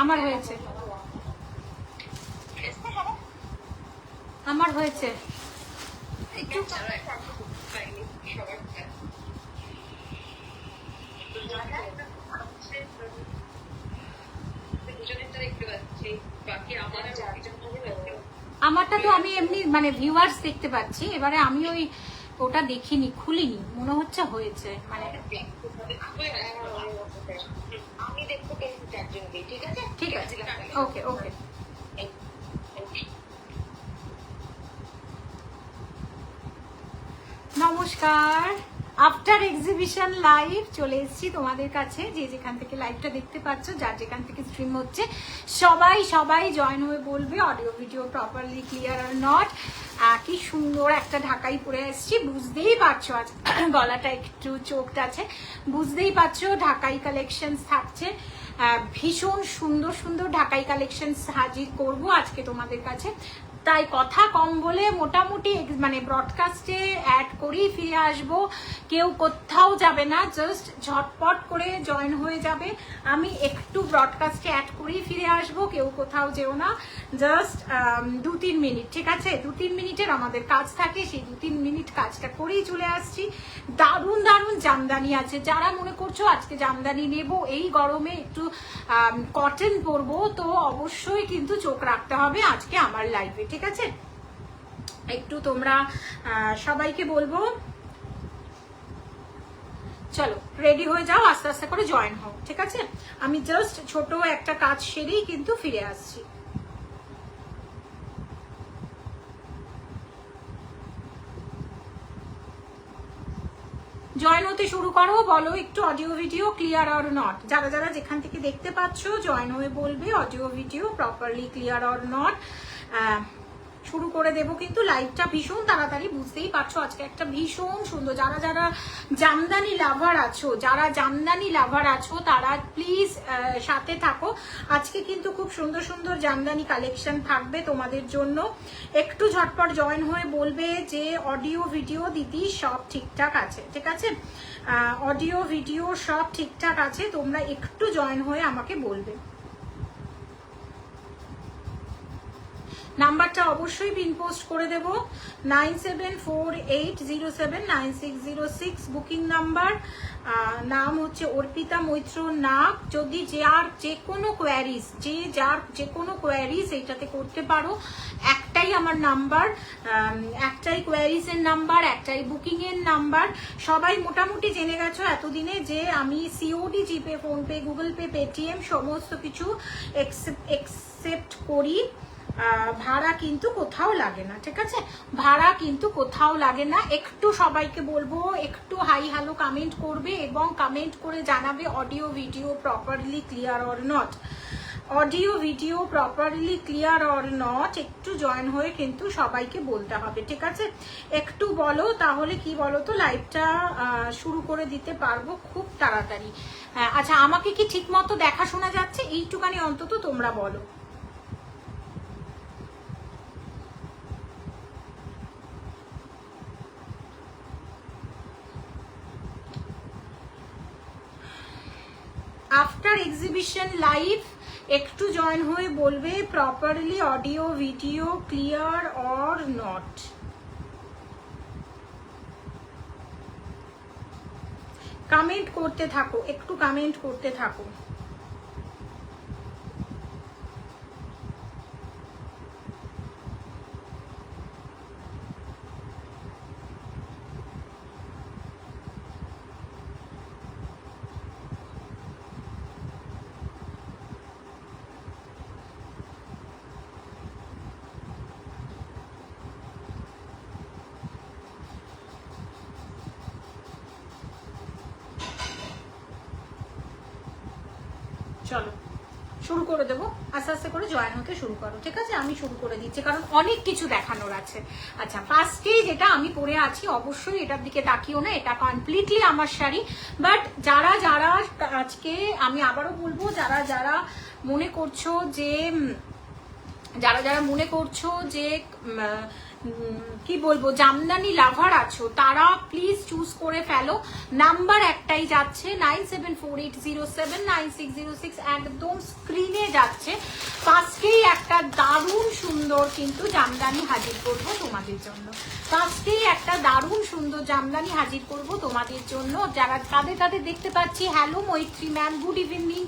আমার হয়েছে, আমার হয়েছে একটু আমারটা তো আমি এমনি মানে ভিউয়ার্স দেখতে পাচ্ছি, এবারে আমি ওই ওটা দেখিনি, খুলিনি, মনে হচ্ছে হয়েছে মানে আমি দেখতে পেয়েছি চারজনকে। ঠিক আছে, ঠিক আছে, ওকে ওকে। নমস্কার, আফটার এক্সিবিশন লাইভ চলে এসেছি তোমাদের কাছে। যে যেখান থেকে লাইভটা দেখতে পাচ্ছ, যার যেখান থেকে স্ট্রিম হচ্ছে, সবাই সবাই জয়েন হয়ে বলবে audio video properly clear are not. কি সুন্দর একটা ঢাকাই পরে এসেছি, বুঝতেই পারছো আজ গলাটা একটু চোখটা আছে, বুঝতেই পারছো ঢাকাই কালেকশন থাকছে। ভীষণ সুন্দর সুন্দর ঢাকাই কালেকশন হাজির করব আজকে তোমাদের কাছে। তাই কথা কম বলে মোটামুটি মানে ব্রডকাস্টে অ্যাড করেই ফিরে আসবো। কেউ কোথাও যাবে না, জাস্ট ঝটপট করে জয়েন হয়ে যাবে। আমি একটু ব্রডকাস্টে অ্যাড করেই ফিরে আসবো, কেউ কোথাও যেও না, জাস্ট 2-3 মিনিট, ঠিক আছে? 2-3 মিনিটের আমাদের কাজ থাকে, সেই 2-3 মিনিট কাজটা করেই চলে আসছি। দারুণ দারুণ জামদানি আছে, যারা মনে করছো আজকে জামদানি নেব এই গরমে একটু কটন পরবো, তো অবশ্যই কিন্তু চোখ রাখতে হবে আজকে আমার লাইভে, ঠিক আছে? একটু তোমরা সবাইকে বলবো চলো রেডি হয়ে যাও, আস্তে আস্তে করে জয়েন হও, ঠিক আছে? আমি জাস্ট ছোট একটা কাজ সেরেই কিন্তু ফিরে আসছি। জয়েন হতে শুরু করো, বলো একটু audio video clear or not. যারা যারা যেখান থেকে দেখতে পাচ্ছ জয়েন হয়ে বলবে audio video properly clear or not. শুরু করে দেব কিন্তু লাইভটা ভীষণ তাড়াতাড়ি, বুঝতেই পারছো আজকে একটা ভীষণ সুন্দর। যারা যারা জামদানি লাভার আছো, যারা জামদানি লাভার আছো তারা প্লিজ সাথে থাকো। আজকে কিন্তু খুব সুন্দর সুন্দর জামদানি কালেকশন থাকবে তোমাদের জন্য। একটু ঝটপট জয়েন হয়ে বলবে যে অডিও ভিডিও দিদি সব ঠিকঠাক আছে, ঠিক আছে? অডিও ভিডিও সব ঠিকঠাক আছে, তোমরা একটু জয়েন হয়ে আমাকে বলবে। নাম্বারটা অবশ্যই পিন পোস্ট করে দেব, 9748079606 বুকিং নাম্বার। নাম হচ্ছে অর্পিতা মৈত্র নাগ। যদি যার যে কোনো কোয়ারিজ, যার যে কোনো কোয়ারিজ এইটাতে করতে পারো। একটাই আমার নাম্বার, একটাই কোয়ারিজের নাম্বার, একটাই বুকিংয়ের নাম্বার। সবাই মোটামুটি জেনে গেছো এতদিনে যে আমি সিওডি, জিপে, ফোনপে, গুগল পে, পেটিএম সমস্ত কিছু একসেপ্ট করি। ভাড়া কিন্তু কোথাও লাগে না, ঠিক আছে? ভাড়া কিন্তু কোথাও লাগে না। একটু সবাইকে বলবো একটু হাই হ্যালো কমেন্ট করবে এবং কমেন্ট করে জানাবে audio video properly clear or not. Audio video properly clear or not একটু জয়েন হয়ে কিন্তু সবাইকে বলতে হবে, ঠিক আছে? একটু বলো, তাহলে কি বলো তো লাইভটা শুরু করে দিতে পারবো খুব তাড়াতাড়ি। আচ্ছা, আমাকে কি ঠিক মতো দেখা শোনা যাচ্ছে? এইটুকানি অন্তত তোমরা বলো। আফটার এক্সিবিশন লাইভ একটু জয়েন হয়ে বলবে properly audio video clear or not. Comment করতে থাকো, একটু কমেন্ট করতে থাকো। চলো শুরু করে দেবো, আস্তে আস্তে করে জয়েন হতে শুরু করো, ঠিক আছে? আমি শুরু করে দিচ্ছি কারণ অনেক কিছু দেখানোর আছে। আচ্ছা, ফার্স্টে যেটা আমি পরে আছি, অবশ্যই এটার দিকে তাকিও না, এটা কমপ্লিটলি আমার শাড়ি। বাট যারা যারা আজকে আমি আবারও বলবো, যারা যারা মনে করছো যে কি বলবো জামদানি লাভার আছো তারা প্লিজ চুজ করে ফেলো। নাম্বার একটাই যাচ্ছে 9748079606, একদম স্ক্রিনে যাচ্ছে। ফার্স্টেই একটা দারুণ সুন্দর কিন্তু জামদানি হাজির করব তোমাদের জন্য। ফার্স্টেই একটা দারুণ সুন্দর জামদানি হাজির করব তোমাদের জন্য। যারা তাদের দেখতে পাচ্ছি, hello Maitri ma'am, good evening.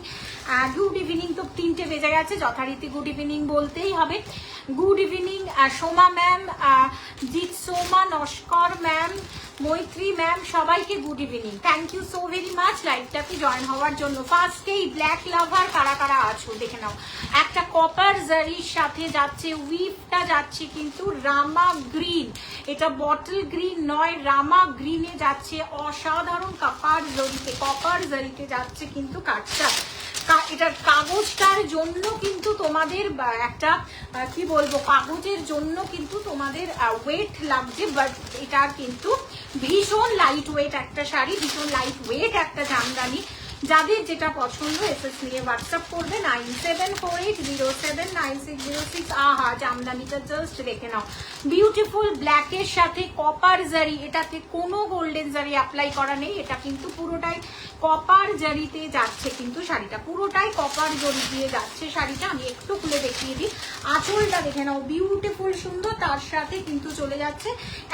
Good evening তো 3টে বেজে গেছে, যথারীতি গুড ইভিনিং বলতেই হবে। Good evening Soma ma'am, Jeet Soma, Naskar ma'am, Maitri ma'am, সবাইকে good evening. Thank you so very much লাইভটাতে জয়েন হওয়ার জন্য। ফার্স্টেই ব্ল্যাক লাভার কারা কারা আছো দেখে নাও। একটা কপার জারির সাথে যাচ্ছে, উইফটা যাচ্ছে কিন্তু রামা গ্রিন, এটা বটল গ্রিন নয়, রামা গ্রিনে যাচ্ছে। অসাধারণ কপার জারিতে যাচ্ছে কিন্তু কাঠটা। এটার কাগজটার জন্য কিন্তু তোমাদের একটা কি বলবো, কাগজের জন্য কিন্তু তোমাদের ওয়েট লাগছে, বাট এটার কিন্তু ভীষণ লাইট ওয়েট একটা শাড়ি, ভীষণ লাইট ওয়েট একটা জামদানি। যাদের যেটা পছন্দ এসএস নিয়ে হোয়াটসঅ্যাপ করবে 9748079606। আহা জামদানিটা জাস্ট দেখে নাও, বিউটিফুল ব্ল্যাকের সাথে কপার জারি, এটাতে কোনো গোল্ডেন জারি অ্যাপ্লাই করা নেই, এটা কিন্তু পুরোটাই কপার জারিতে যাচ্ছে কিন্তু শাড়িটা, পুরোটাই কপার জরি দিয়ে যাচ্ছে শাড়িটা। আমি একটু খুলে দেখিয়ে দিই, আঁচলটা দেখে নাও, বিউটিফুল সুন্দর। তার সাথে কিন্তু চলে যাচ্ছে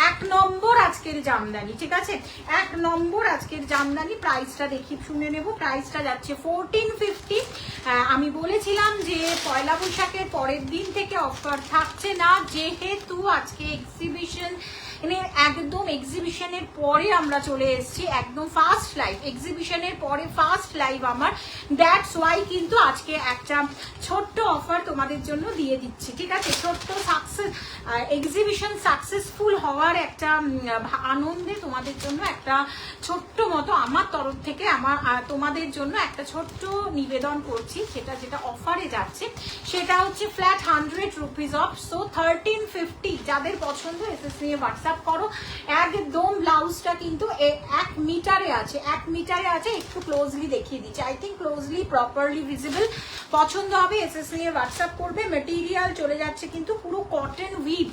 1 নম্বর আজকের জামদানি, ঠিক আছে, 1 নম্বর আজকের জামদানি। প্রাইসটা দেখি শুনে নেব। প্রাইসটা যাচ্ছে 1450। আমি বলেছিলাম যে পয়লা বৈশাখের পরের দিন থেকে অফার থাকছে না, যেহেতু আজকে এক্সিবিশন, একদম এক্সিবিশনের পরে আমরা চলে এসেছি, একদম ফার্স্ট লাইভ, এক্সিবিশনের পরে ফার্স্ট লাইভ আমার। দ্যাটস ওয়াই কিন্তু আজকে একটা ছোট্ট অফার তোমাদের জন্য দিয়ে দিচ্ছি, ঠিক আছে। ছোট্ট এক্সিবিশন সাকসেসফুল হওয়ার একটা আনন্দে তোমাদের জন্য একটা ছোট্ট মতো আমার তরফ থেকে তোমাদের জন্য একটা ছোট্ট নিবেদন করছি। যেটা অফারে যাচ্ছে সেটা হচ্ছে ফ্ল্যাট 100 রুপিজ অফ। সো 1350, যাদের পছন্দ এসএস নিয়ে হোয়াটসঅ্যাপ করো। একদম ব্লাউজটা কিন্তু 1 মিটারে আছে, 1 মিটারে আছে। একটু ক্লোজলি দেখিয়ে দিচ্ছি, I think closely properly visible. পছন্দ হবে এসএস নিয়ে হোয়াটসঅ্যাপ করবে। মেটেরিয়াল চলে যাচ্ছে কিন্তু পুরো কটন উইভ,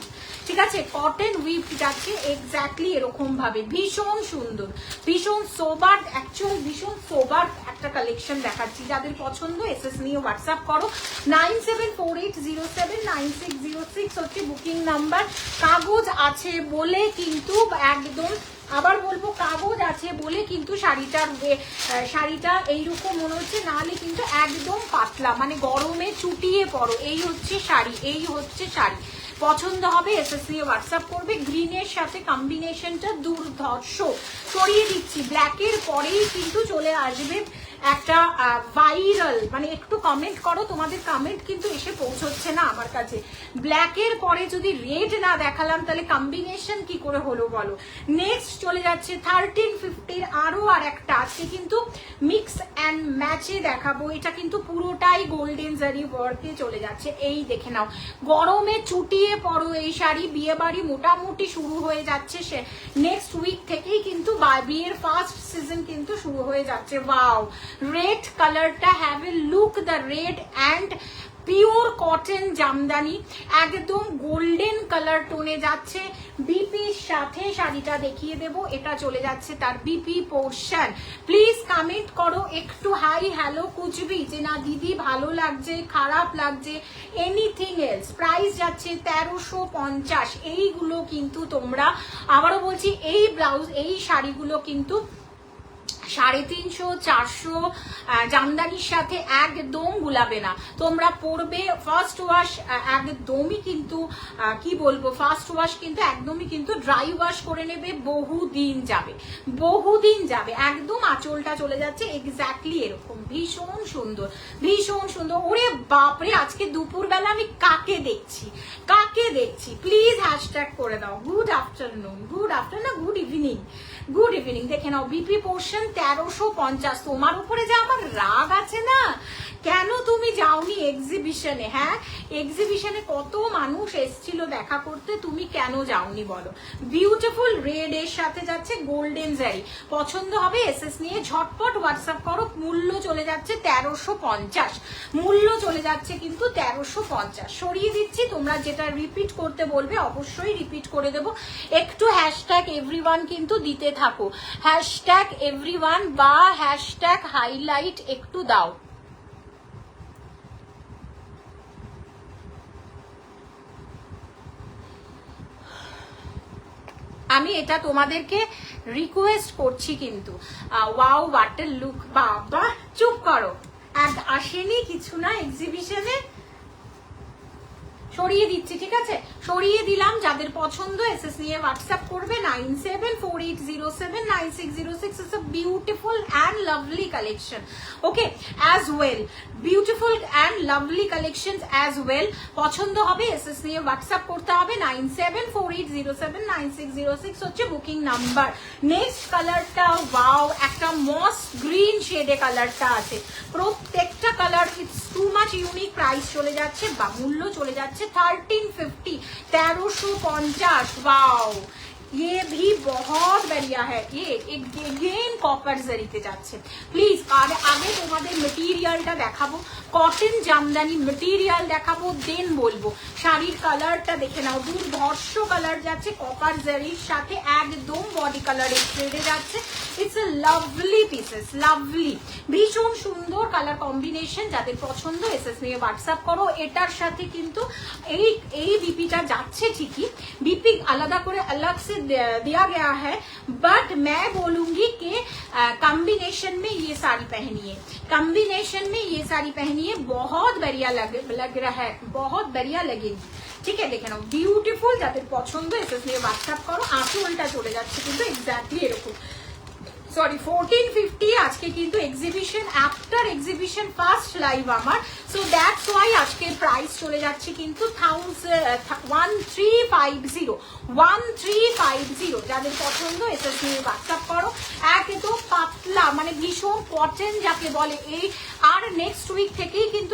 ঠিক আছে, কটন উইভ যাচ্ছে এক্স্যাক্টলি এরকম ভাবে। ভীষণ সুন্দর, ভীষণ সোবার, অ্যাকচুয়াল ভীষণ সোবার একটা কালেকশন দেখাচ্ছি। যাদের পছন্দ এসএস নিয়ে হোয়াটসঅ্যাপ করো। 9748079606 হচ্ছে বুকিং নাম্বার। কাগজ আছে বলে কিন্তু একদম, আবার বলবো কাগজ আছে বলে কিন্তু শাড়িটা এইরকম মনে হচ্ছে, নাহলে কিন্তু একদম পাতলা, মানে গরমে চুটিয়ে পড়ো। এই হচ্ছে শাড়ি, এই হচ্ছে শাড়ি। পছন্দ হবে এসএস নিয়ে হোয়াটসঅ্যাপ করবে। গ্রিনের সাথে কম্বিনেশনটা দুর্ধর্ষ। সরিয়ে দিচ্ছি, ব্ল্যাকের পরেই কিন্তু চলে আসবে একটা ভাইরাল, মানে একটু কমেন্ট করো, তোমাদের কমেন্ট কিন্তু এসে পৌঁছচ্ছে না আমার কাছে। ব্ল্যাকের পরে যদি রেড না দেখালাম তাহলে কম্বিনেশন কি করে হলো বলো। নেক্সট চলে যাচ্ছে 1350 আরো আর একটা, আজকে কিন্তু মিক্স অ্যান্ড ম্যাচে দেখাবো। এটা কিন্তু পুরোটাই গোল্ডেন জারি ওয়ার্কে চলে যাচ্ছে। এই দেখে নাও, গরমে চুটিয়ে পড়ো এই শাড়ি। বিয়ে বাড়ি মোটামুটি শুরু হয়ে যাচ্ছে, সে নেক্সট উইক থেকেই কিন্তু বিয়ের ফার্স্ট সিজন কিন্তু শুরু হয়ে যাচ্ছে। ওয়াও, রেড কালারটা, have a look the red and pure cotton Jamdani, একদম গোল্ডেন কালার টোনে যাচ্ছে। বিপির সাথে শাড়িটা দেখিয়ে দেব, এটা চলে যাচ্ছে তার বিপি পোর্শন। প্লিজ কমেন্ট করো একটু হাই হ্যালো কুচবি, যে না দিদি ভালো লাগছে, খারাপ লাগছে, এনিথিং এলস। প্রাইস যাচ্ছে 1350। এইগুলো কিন্তু তোমরা, আবারও বলছি, এই ব্লাউজ, এই শাড়িগুলো কিন্তু 350, 400 জামদানির সাথে একদম গুলাবে না। তোমরা পরবে, ফার্স্ট ওয়াশ একদমই কিন্তু কি বলবো, ফার্স্ট ওয়াশ কিন্তু একদমই কিন্তু ড্রাই ওয়াশ করে নেবে, বহুদিন যাবে, বহুদিন যাবে। একদম আঁচলটা চলে যাচ্ছে এক্স্যাক্টলি এরকম, ভীষণ সুন্দর, ভীষণ সুন্দর। ওরে বাপরে, আজকে দুপুরবেলা আমি কাকে দেখছি, কাকে দেখছি, প্লিজ হ্যাশট্যাগ করে দাও। Good afternoon, good afternoon, good evening, good evening. দেখে নাও, বিপি পোর্শন 1350। তোমার উপরে যে আমার রাগ আছে না, কেন তুমি তুমি যাওনি এক্সিবিশনে? হ্যাঁ, এক্সিবিশনে কত মানুষ এসেছিল দেখা করতে, তুমি কেন যাওনি বলো? বিউটিফুল রেড এর সাথে যাচ্ছে গোল্ডেন জারি, পছন্দ হবে এসএস নিয়ে ঝটপট হোয়াটসঅ্যাপ করো। মূল্য চলে যাচ্ছে 1350, মূল্য চলে যাচ্ছে কিন্তু 1350। সরিয়ে দিচ্ছি, তোমরা যেটা রিপিট করতে বলবে অবশ্যই রিপিট করে দেবো। একটু হ্যাশট্যাগ এভরিওয়ান কিন্তু দিতে থাকো, হ্যাশট্যাগ এভরিওয়ান বা হ্যাশট্যাগ হাইলাইট একটু দাও। আমি এটা তোমাদেরকে রিকোয়েস্ট করছি কিন্তু। ওয়াও হোয়াট এ লুক, বাবা চুপ করো, আসেনি কিছু না এক্সিবিশনে। সরিয়ে দিচ্ছি, ঠিক আছে, সরিয়ে দিলাম। যাদের পছন্দ এসএস নিয়ে হোয়াটসঅ্যাপ করবে 9748079606। It's a beautiful and lovely collection, okay, as well beautiful and lovely collection as well. পছন্দ হবে এসএস নিয়ে হোয়াটসঅ্যাপ করতে হবে 9748079606 হচ্ছে বুকিং নাম্বার। নেক্সট কালারটা ওয়াও, একটা মস গ্রিন শেডে কালারটা আছে। প্রত্যেকটা colour it's too much unique. Price চলে যাচ্ছে বা মূল্য চলে যাচ্ছে 1350, 1350। वाओ, ये भी बहुत बढ़िया है। ये अगेन कॉपर जरीते যাচ্ছে। প্লিজ আগে তোমাদের মেটেরিয়ালটা দেখাবো, কটন জামদানি মেটেরিয়াল দেখাবো, দেন বলবো। শাড়ির কালারটা দেখে নাও, দুর্ধর্ষ কালার যাচ্ছে কপার জারির সাথে, একদম বডি কালারের শেডে যাচ্ছে। It's a lovely pieces, lovely, ভীষণ সুন্দর কালার কম্বিনেশন। যাদের পছন্দ এসএস নিয়ে হোয়াটসঅ্যাপ করো। এটার সাথে কিন্তু এই বিপিটা যাচ্ছে ঠিকই, বিপি আলাদা করে अलग से दिया गया है, बट मैं बोलूंगी कि कॉम्बिनेशन में ये साड़ी पहनिए, कॉम्बिनेशन में ये साड़ी पहनिए, बहुत बढ़िया लग रहा है, बहुत बढ़िया लगेगी। ঠিক আছে, দেখে নাও বিউটিফুল। যাদের পছন্দ এসএস নিয়ে হোয়াটসঅ্যাপ করো। আঁচলটা চলে যাচ্ছে কিন্তু এক্স্যাক্টলি এরকম, সরি 1450। আজকে কিন্তু exhibition, after exhibition first live আমার, সো দ্যাটস ওয়াই আজকের প্রাইস চলে যাচ্ছে কিন্তু 1350। যাদের পছন্দ এসএস নিয়ে হোয়াটসঅ্যাপ করো। একদম পাতলা, মানে ভীষণ কটন যাকে বলে। এই আর নেক্সট উইক থেকেই কিন্তু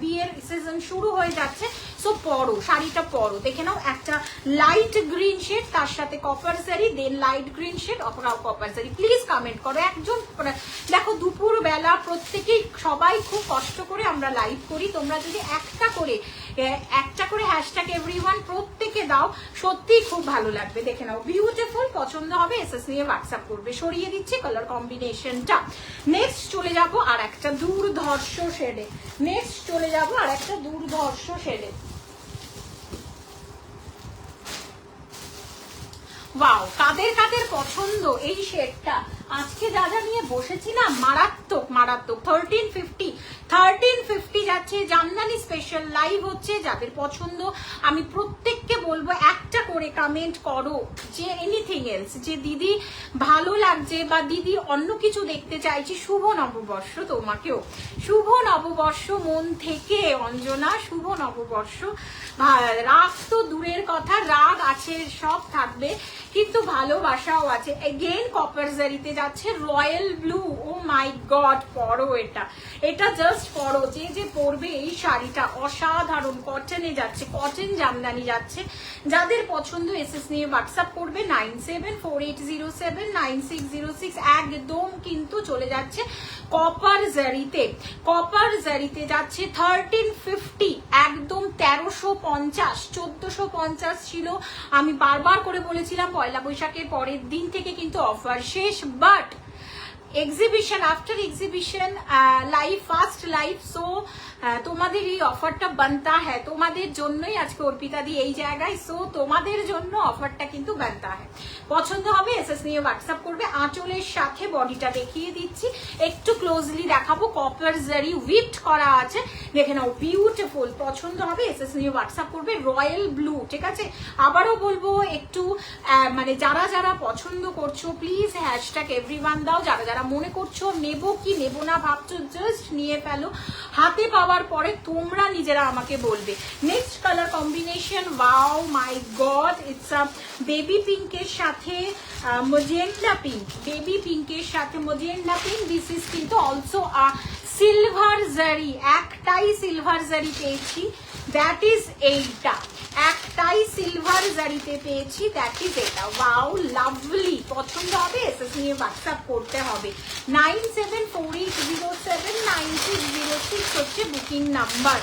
বিয়ের সিজন শুরু হয়ে যাচ্ছে, সো পরো শাড়িটা পরো। দেখে নাও, একটা লাইট গ্রিন শেড, তার সাথে কপার জারি, দেন লাইট গ্রিন শেড, অপরাও কপার জারি। প্লিজ কমেন্ট করো। একজন দেখো, দুপুর বেলা প্রত্যেকেই সবাই খুব কষ্ট করে আমরা লাইভ করি। তোমরা যদি একটা করে হ্যাশট্যাগ এভরিওয়ান প্রত্যেকে দাও, সত্যি খুব ভালো লাগবে। দেখে নাও বিউটিফুল, পছন্দ হবে এসএস নিয়ে হোয়াটসঅ্যাপ করবে। সরিয়ে দিচ্ছি কালার কম্বিনেশনটা। নেক্সট চলে যাব আর একটা দুর্ধর্ষ শেডে, নেক্সট চলে যাব আর একটা দুর্ধর্ষ শেডে। ওয়াও, কাদের কাদের পছন্দ এই শেডটা? আজকে যা যা নিয়ে বসেছিলাম মারাত্মক মারাত্মক। 1350 যাচ্ছে। জামদানি স্পেশাল লাইভ হচ্ছে। যাদের পছন্দ আমি প্রত্যেককে বলবো একটা করে কমেন্ট করো যে এনিথিং এলস, যে দিদি ভালো লাগছে বা দিদি অন্য কিছু দেখতে চাইছি। শুভ নববর্ষ তোমাকেও, শুভ নববর্ষ মন থেকে অঞ্জনা, শুভ নববর্ষ। রাগ তো দূরের কথা, রাগ আছে, সব থাকবে, কিন্তু ভালোবাসাও আছে। এগেইন কপার জারিতে যাচ্ছে, রয়্যাল ব্লু। ও মাই গড, পরো এটা, এটা জাস্ট পরো। যে পরবে এই শাড়িটা অসাধারণ। কটনে যাচ্ছে, কটন জামদানি যাচ্ছে। যাদের পছন্দ এসএস নিয়ে হোয়াটসঅ্যাপ করবে 9748079606। একদম কিন্তু চলে যাচ্ছে কপার জারিতে, কপার জারিতে যাচ্ছে 1350, একদম 1350। 1450 ছিল, আমি বারবার করে বলেছিলাম পয়লা বৈশাখের পরের দিন থেকে কিন্তু অফার শেষ। But exhibition, after exhibition live, first live, so তোমাদের এই অফারটা বানতা হ্যাঁ, তোমাদের জন্যই আজকে অর্পিতা দি এই জায়গায়, সো তোমাদের জন্য অফারটা কিন্তু বানতা হ্যাঁ। পছন্দ হবে এসএস নিয়ে হোয়াটসঅ্যাপ করবে। আঁচলের সাথে বডিটা দেখিয়ে দিচ্ছি, একটু ক্লোজলি দেখাবো। কপার জারি উইপড করা আছে, দেখে নাও বিউটিফুল। পছন্দ হবে এসএস নিয়ে হোয়াটসঅ্যাপ করবে। রয়্যাল ব্লু, ঠিক আছে। আবারও বলবো, একটু মানে যারা যারা পছন্দ করছো প্লিজ হ্যাশট্যাগ এভরিওয়ান দাও। যারা যারা মনে করছো নেব কি নেব না ভাবছো, জাস্ট নিয়ে ফেলো। হাতে পাওয়ার পরে তোমরা নিজেরা আমাকে বলবে। Next colour combination, wow my god, it's a baby পিঙ্কের সাথে মজেন্ডা পিঙ্ক, বেবি পিঙ্কের সাথে মজেন্ডা পিঙ্ক। দিস ইজ কিন্তু অলসো আ সিলভার জারি, একটাই সিলভার জারি পেয়েছি, দ্যাট ইজ এইটা, একটাই সিলভার জারিতে পেয়েছি, দ্যাট ইজ এটা। ওয়াও লাভলি, পছন্দ হবে এসএস নিয়ে হোয়াটসঅ্যাপ করতে হবে। 9748079606 হচ্ছে বুকিং নাম্বার।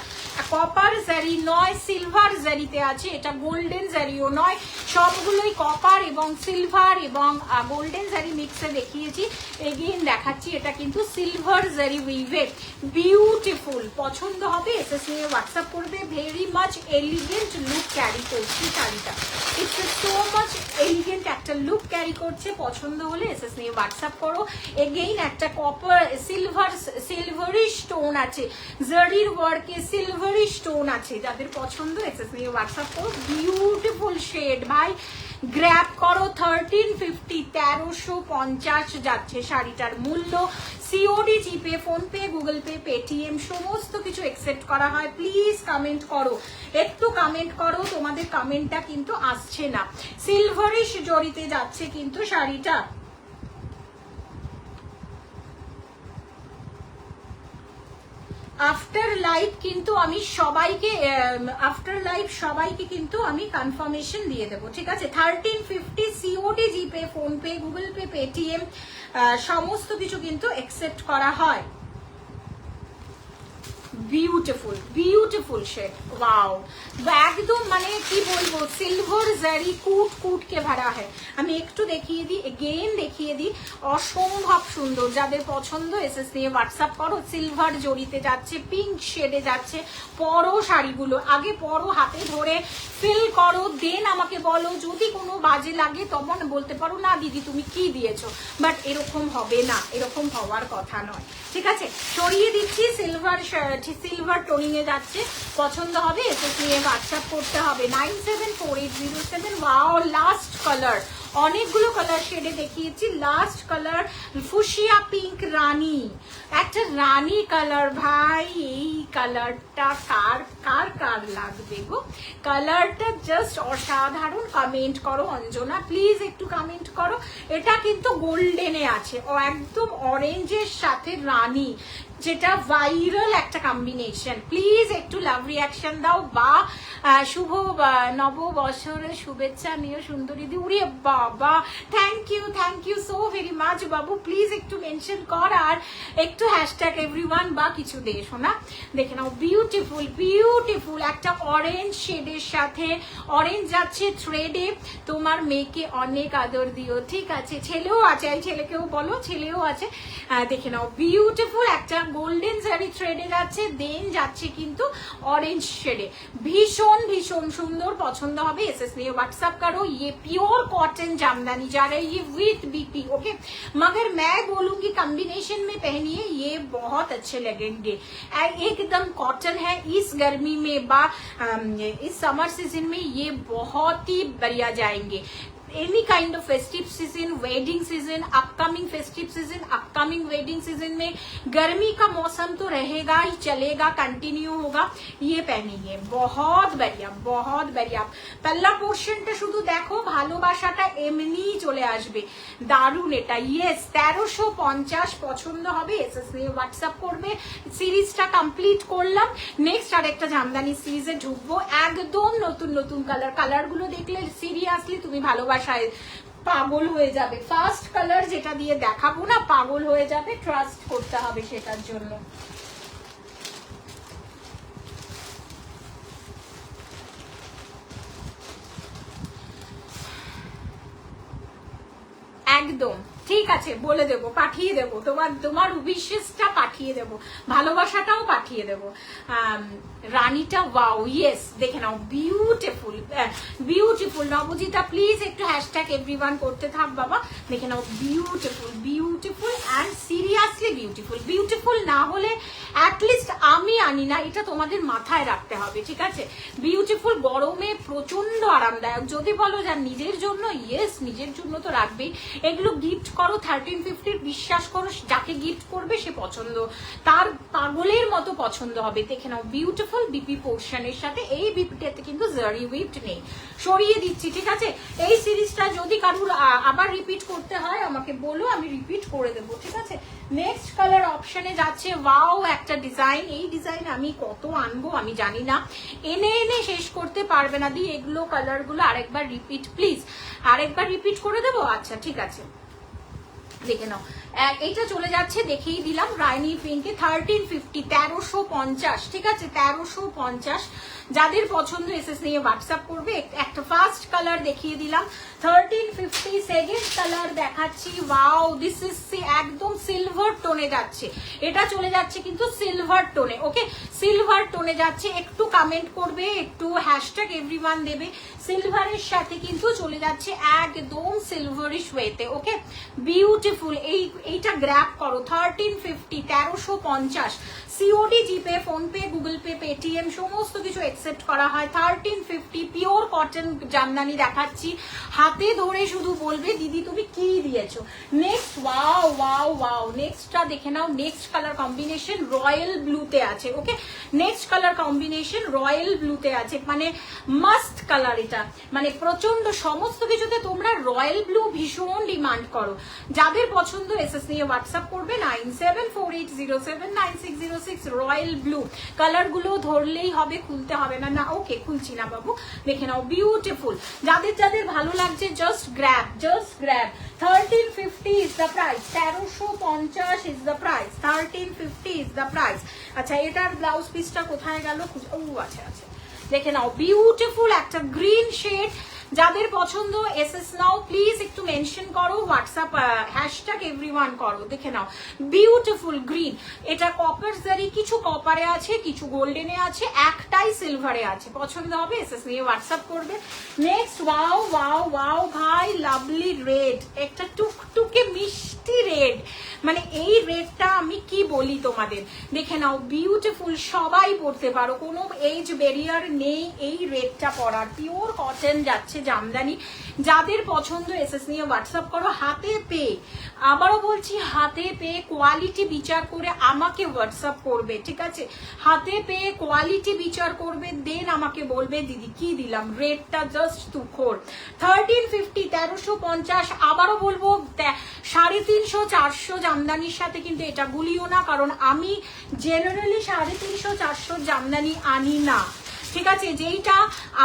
কপার জারি নয়, সিলভার জারিতে আছে, এটা গোল্ডেন জারিও নয়, সবগুলোই কপার এবং সিলভার এবং গোল্ডেন জারি মিক্সে দেখিয়েছি, এগেইন দেখাচ্ছি, এটা কিন্তু সিলভার জারি উইভের, বিউটিফুল, পছন্দ হবে এসএস নিয়ে হোয়াটসঅ্যাপ করবে। Very much elegant look carry করছে শাড়িটা, ইটস সো মাচ এলিগেন্ট একটা লুক ক্যারি করছে, পছন্দ হলে এসএস নিয়ে হোয়াটসঅ্যাপ করো। এগেইন একটা কপার সিলভারি স্টোন আছে, জারির ওয়ার্কে সিলভারি স্টোন আছে, যাদের পছন্দ এসএস নিয়ে হোয়াটসঅ্যাপ করো। বিউটিফুল শেড ভাই, গ্র্যাব করো। 1350, 1350 যাচ্ছে শাড়িটার মূল্য। সিওডি, জিপে, ফোনপে, গুগল পে, পেটিএম সমস্ত কিছু একসেপ্ট করা হয়। প্লিজ কমেন্ট করো, একটু কমেন্ট করো, তোমাদের কমেন্টটা কিন্তু আসছে না। সিলভারিশ জরিতে যাচ্ছে কিন্তু শাড়িটা। আফটার লাইভ কিন্তু আমি সবাইকে কিন্তু আমি কনফার্মেশন দিয়ে দেবো, ঠিক আছে। 1350 সিওডি, জিপে, ফোনপে, গুগল পে, পেটিএম সমস্ত কিছু কিন্তু একসেপ্ট করা হয়। বিউটিফুল বিউটিফুল শেড, ওয়াও, একদম মানে কি বলবো, সিলভার জারি কুট কুট কে ভরা হয়। আমি একটু দেখিয়ে দিই, এগেইন দেখিয়ে দিই, অসম্ভব সুন্দর, যাদের পছন্দ এসএস নিয়ে হোয়াটসঅ্যাপ করো। সিলভার জরিতে যাচ্ছে, পিঙ্ক শেডে যাচ্ছে, পরো শাড়িগুলো, আগে পরো, হাতে ধরে ফিল করো, দেন আমাকে বলো, যদি কোনো বাজে লাগে তখন বলতে পারো না দিদি তুমি কি দিয়েছো, বাট এরকম হবে না, এরকম হওয়ার কথা নয়, ঠিক আছে। সরিয়ে দিচ্ছি, সিলভার টোনিং এ যাচ্ছে, পছন্দ হবে এসএস নিয়ে হোয়াটসঅ্যাপ করতে হবে। 974807। ওয়াও, লাস্ট কালার, অনেকগুলো কালার শেডে দেখিয়েছি, লাস্ট কালার ফুশিয়া পিঙ্ক রানী, একটা রানী কালার ভাই, এই কালারটা কার কার কার লাগবে গো, কালারটা জাস্ট অসাধারণ। কমেন্ট করো অঞ্জনা, প্লিজ একটু কমেন্ট করো। এটা কিন্তু গোল্ডেনে আছে, ও একদম অরেঞ্জের সাথে রানী, যেটা ভাইরাল একটা কম্বিনেশন। প্লিজ একটু লাভ রিয়াকশন দাও, বা শুভ নববর্ষের শুভেচ্ছা নিয়ে সুন্দরী দি। উড়িয়ে বাবা, thank you so very much বাবু, প্লিজ একটু মেনশন কর, আর একটু হ্যাশট্যাগ এভরিওয়ান বা কিছু দে শোনা। দেখে নাও, বিউটিফুল বিউটিফুল একটা অরেঞ্জ শেডের সাথে, অরেঞ্জ যাচ্ছে থ্রেডে। তোমার মেয়েকে অনেক আদর দিও, ঠিক আছে। ছেলেও আছে, এই ছেলেকেও বলো, ছেলেও আছে। দেখে নাও, বিউটিফুল একটা গোল্ডেন জারি থ্রেডে যাচ্ছে, দেন যাচ্ছে কিন্তু অরেঞ্জ শেডে, ভীষণ ভীষণ সুন্দর, পছন্দ হবে এসএস নিয়ে व्हाट्सएप करो। ये प्योर कॉटन जामदानी जा रही है विथ बीपी, ओके। मगर मैं बोलूंगी कॉम्बिनेशन में पहनिए, ये बहुत अच्छे लगेंगे, एकदम कॉटन है। इस गर्मी में इस समर सीजन में ये बहुत ही बढ़िया जाएंगे। Any kind of festive season, wedding season, upcoming festive season, upcoming wedding season में गर्मी का मौसम तो रहेगा ही, चलेगा, कंटिन्यू होगा, ये पहनिए, बहुत बढ़िया बहुत बढ़िया। पहला पोर्शनটা শুধু দেখো, ভালোবাসাটা এমনি চলে আসবে, দারুণ এটা। ইয়েস, 1350 পছন্দ হবে এসএস নিয়ে হোয়াটসঅ্যাপ করবে। সিরিজটা কমপ্লিট করলাম, নেক্সট আরেকটা জামদানি সিরিজে ঢুকবো, একদম নতুন নতুন কালারগুলো দেখলে সিরিয়াসলি তুমি ভালোবাসা পাগল হয়ে যাবে। ফার্স্ট কালার যেটা দিয়ে দেখাবো না, পাগল হয়ে যাবে, ট্রাস্ট করতে হবে সেটার জন্য। একদম ঠিক আছে, বলে দেবো, পাঠিয়ে দেবো, তোমার উইশেসটা পাঠিয়ে দেবো, ভালোবাসাটাও পাঠিয়ে দেবো। রানীটা ওয়াও, ইয়েস, দেখে নাও, বিউটিফুল বিউটিফুল। নবজিতা প্লিজ একটু হ্যাশট্যাগ এভরিওয়ান করতে থাক বাবা। দেখে নাও, beautiful beautiful and seriously beautiful. Beautiful না হলে অ্যাটলিস্ট আমি আনি না, এটা তোমাদের মাথায় রাখতে হবে, ঠিক আছে। বিউটিফুল গরমে প্রচন্ড আরামদায়ক। যদি বলো যার নিজের জন্য, ইয়েস নিজের জন্য তো রাখবেই। এগুলো গিফট করো 1350, বিশ্বাস করো যাকে গিফট করবে সে পছন্দ, তার পাগলের মতো পছন্দ হবে। দেখে নাও বিউটিফুল বিপি পোর্শনের সাথে, এই বিপিটাতে কিন্তু জারি উইভড নেই, সরিয়ে দিচ্ছি ঠিক আছে। এই সিরিজটা যদি কারুর আবার রিপিট করতে হয় আমাকে বলো, আমি রিপিট করে দেবো ঠিক আছে। নেক্সট কালার অপশনে যাচ্ছে, ওয়াও একটা ডিজাইন, এই ডিজাইন আমি কত আনবো আমি জানি না, এনে এনে শেষ করতে পারবে না। দি এগুলো কালারগুলো আরেকবার রিপিট প্লিজ, আরেকবার রিপিট করে দেবো, আচ্ছা ঠিক আছে দেখে নাও। এইটা চলে যাচ্ছে, দেখিয়ে দিলাম রাইনি পিঙ্কে 1350, 1350 ঠিক আছে, 1350। যাদের পছন্দ এসএস নিয়ে হোয়াটসঅ্যাপ করবে। একটা ফার্স্ট কালার দেখিয়ে দিলাম 1350, সেকেন্ড কালার দেখাচ্ছি, ওয়াও দিস ইজ একদম সিলভার টোনে যাচ্ছে, এটা চলে যাচ্ছে কিন্তু সিলভার টোনে, ওকে সিলভার টোনে যাচ্ছে। একটু কমেন্ট করবে, একটু হ্যাশট্যাগ এভরিওয়ান দেবে, সিলভারের সাথে কিন্তু চলে যাচ্ছে একদম সিলভারিশ ওয়েতে, ওকে বিউটিফুল। এইটা গ্র্যাব করো 1350, 1350। সিওডি, জিপে, ফোনপে, গুগল পে, পেটিএম সমস্ত কিছু একসেপ্ট করা হয়। 1350 পিওর কটন জামদানি দেখাচ্ছি, হাতে ধরে শুধু বলবে দিদি তুমি কি দিয়েছো। নেক্সট ওয়াও ওয়াও ওয়াও, নেক্সটটা দেখে নাও। নেক্সট কালার কম্বিনেশন রয়্যাল ব্লুতে আছে, okay next colour combination royal ব্লুতে আছে, মানে মাস্ট কালার এটা, মানে প্রচন্ড সমস্ত কিছুতে তোমরা রয়্যাল ব্লু ভীষণ ডিমান্ড করো। যাদের পছন্দ এসএস নিয়ে হোয়াটসঅ্যাপ করবে 9748079606। রয়্যাল ব্লু কালার গুলো ধরলেই হবে, খুলতে হবে না। না ওকে খুলছি না বাবু, দেখে নাও বিউটিফুল। যাদের যাদের ভালো লাগছে just grab, just grab. 1350 is the price, 1350 is the price, 1350 is the price. আচ্ছা এটার ব্লাউজ পিসটা কোথায় গেল, ও আচ্ছা আচ্ছা দেখে নাও বিউটিফুল একটা গ্রিন শেড। যাদের পছন্দ এসএস নাও প্লিজ একটু মেনশন করো, হোয়াটসঅ্যাপ হ্যাশট্যাগ এভরিওয়ান করো। দেখে নাও বিউটিফুল গ্রিন, এটা কপার জারি, কিছু কপারে আছে কিছু গোল্ডেনে আছে, একটাই সিলভারে আছে। পছন্দ হবে এসএস নিয়ে হোয়াটসঅ্যাপ করবে। নেক্সট ওয়াও ওয়াও ওয়াও ভাই, লাভলি রেড, একটা টুকটুকে মিষ্টি রেড, মানে এই রেডটা আমি কি বলি তোমাদের। দেখে নাও বিউটিফুল, সবাই পরতে পারো, কোনো এজ ব্যারিয়ার নেই এই রেডটা পরার। পিওর কটন যাচ্ছে জামদানি। যাদের পছন্দ এসএস নিয়ে হোয়াটসঅ্যাপ করো। হাতে পেয়ে, আবারও বলছি হাতে পেয়ে কোয়ালিটি বিচার করে আমাকে হোয়াটসঅ্যাপ করবে ঠিক আছে। হাতে পেয়ে কোয়ালিটি বিচার করবে, দেন আমাকে বলবে দিদি কি দিলাম। রেটটা জাস্ট তুখোর। 1350, 1350। আবারও বলবো 350, 400 জামদানির সাথে কিন্তু এটা গুলিও না, কারণ আমি জেনারেলি 350, 400 জামদানি আনি না ঠিক আছে। যেইটা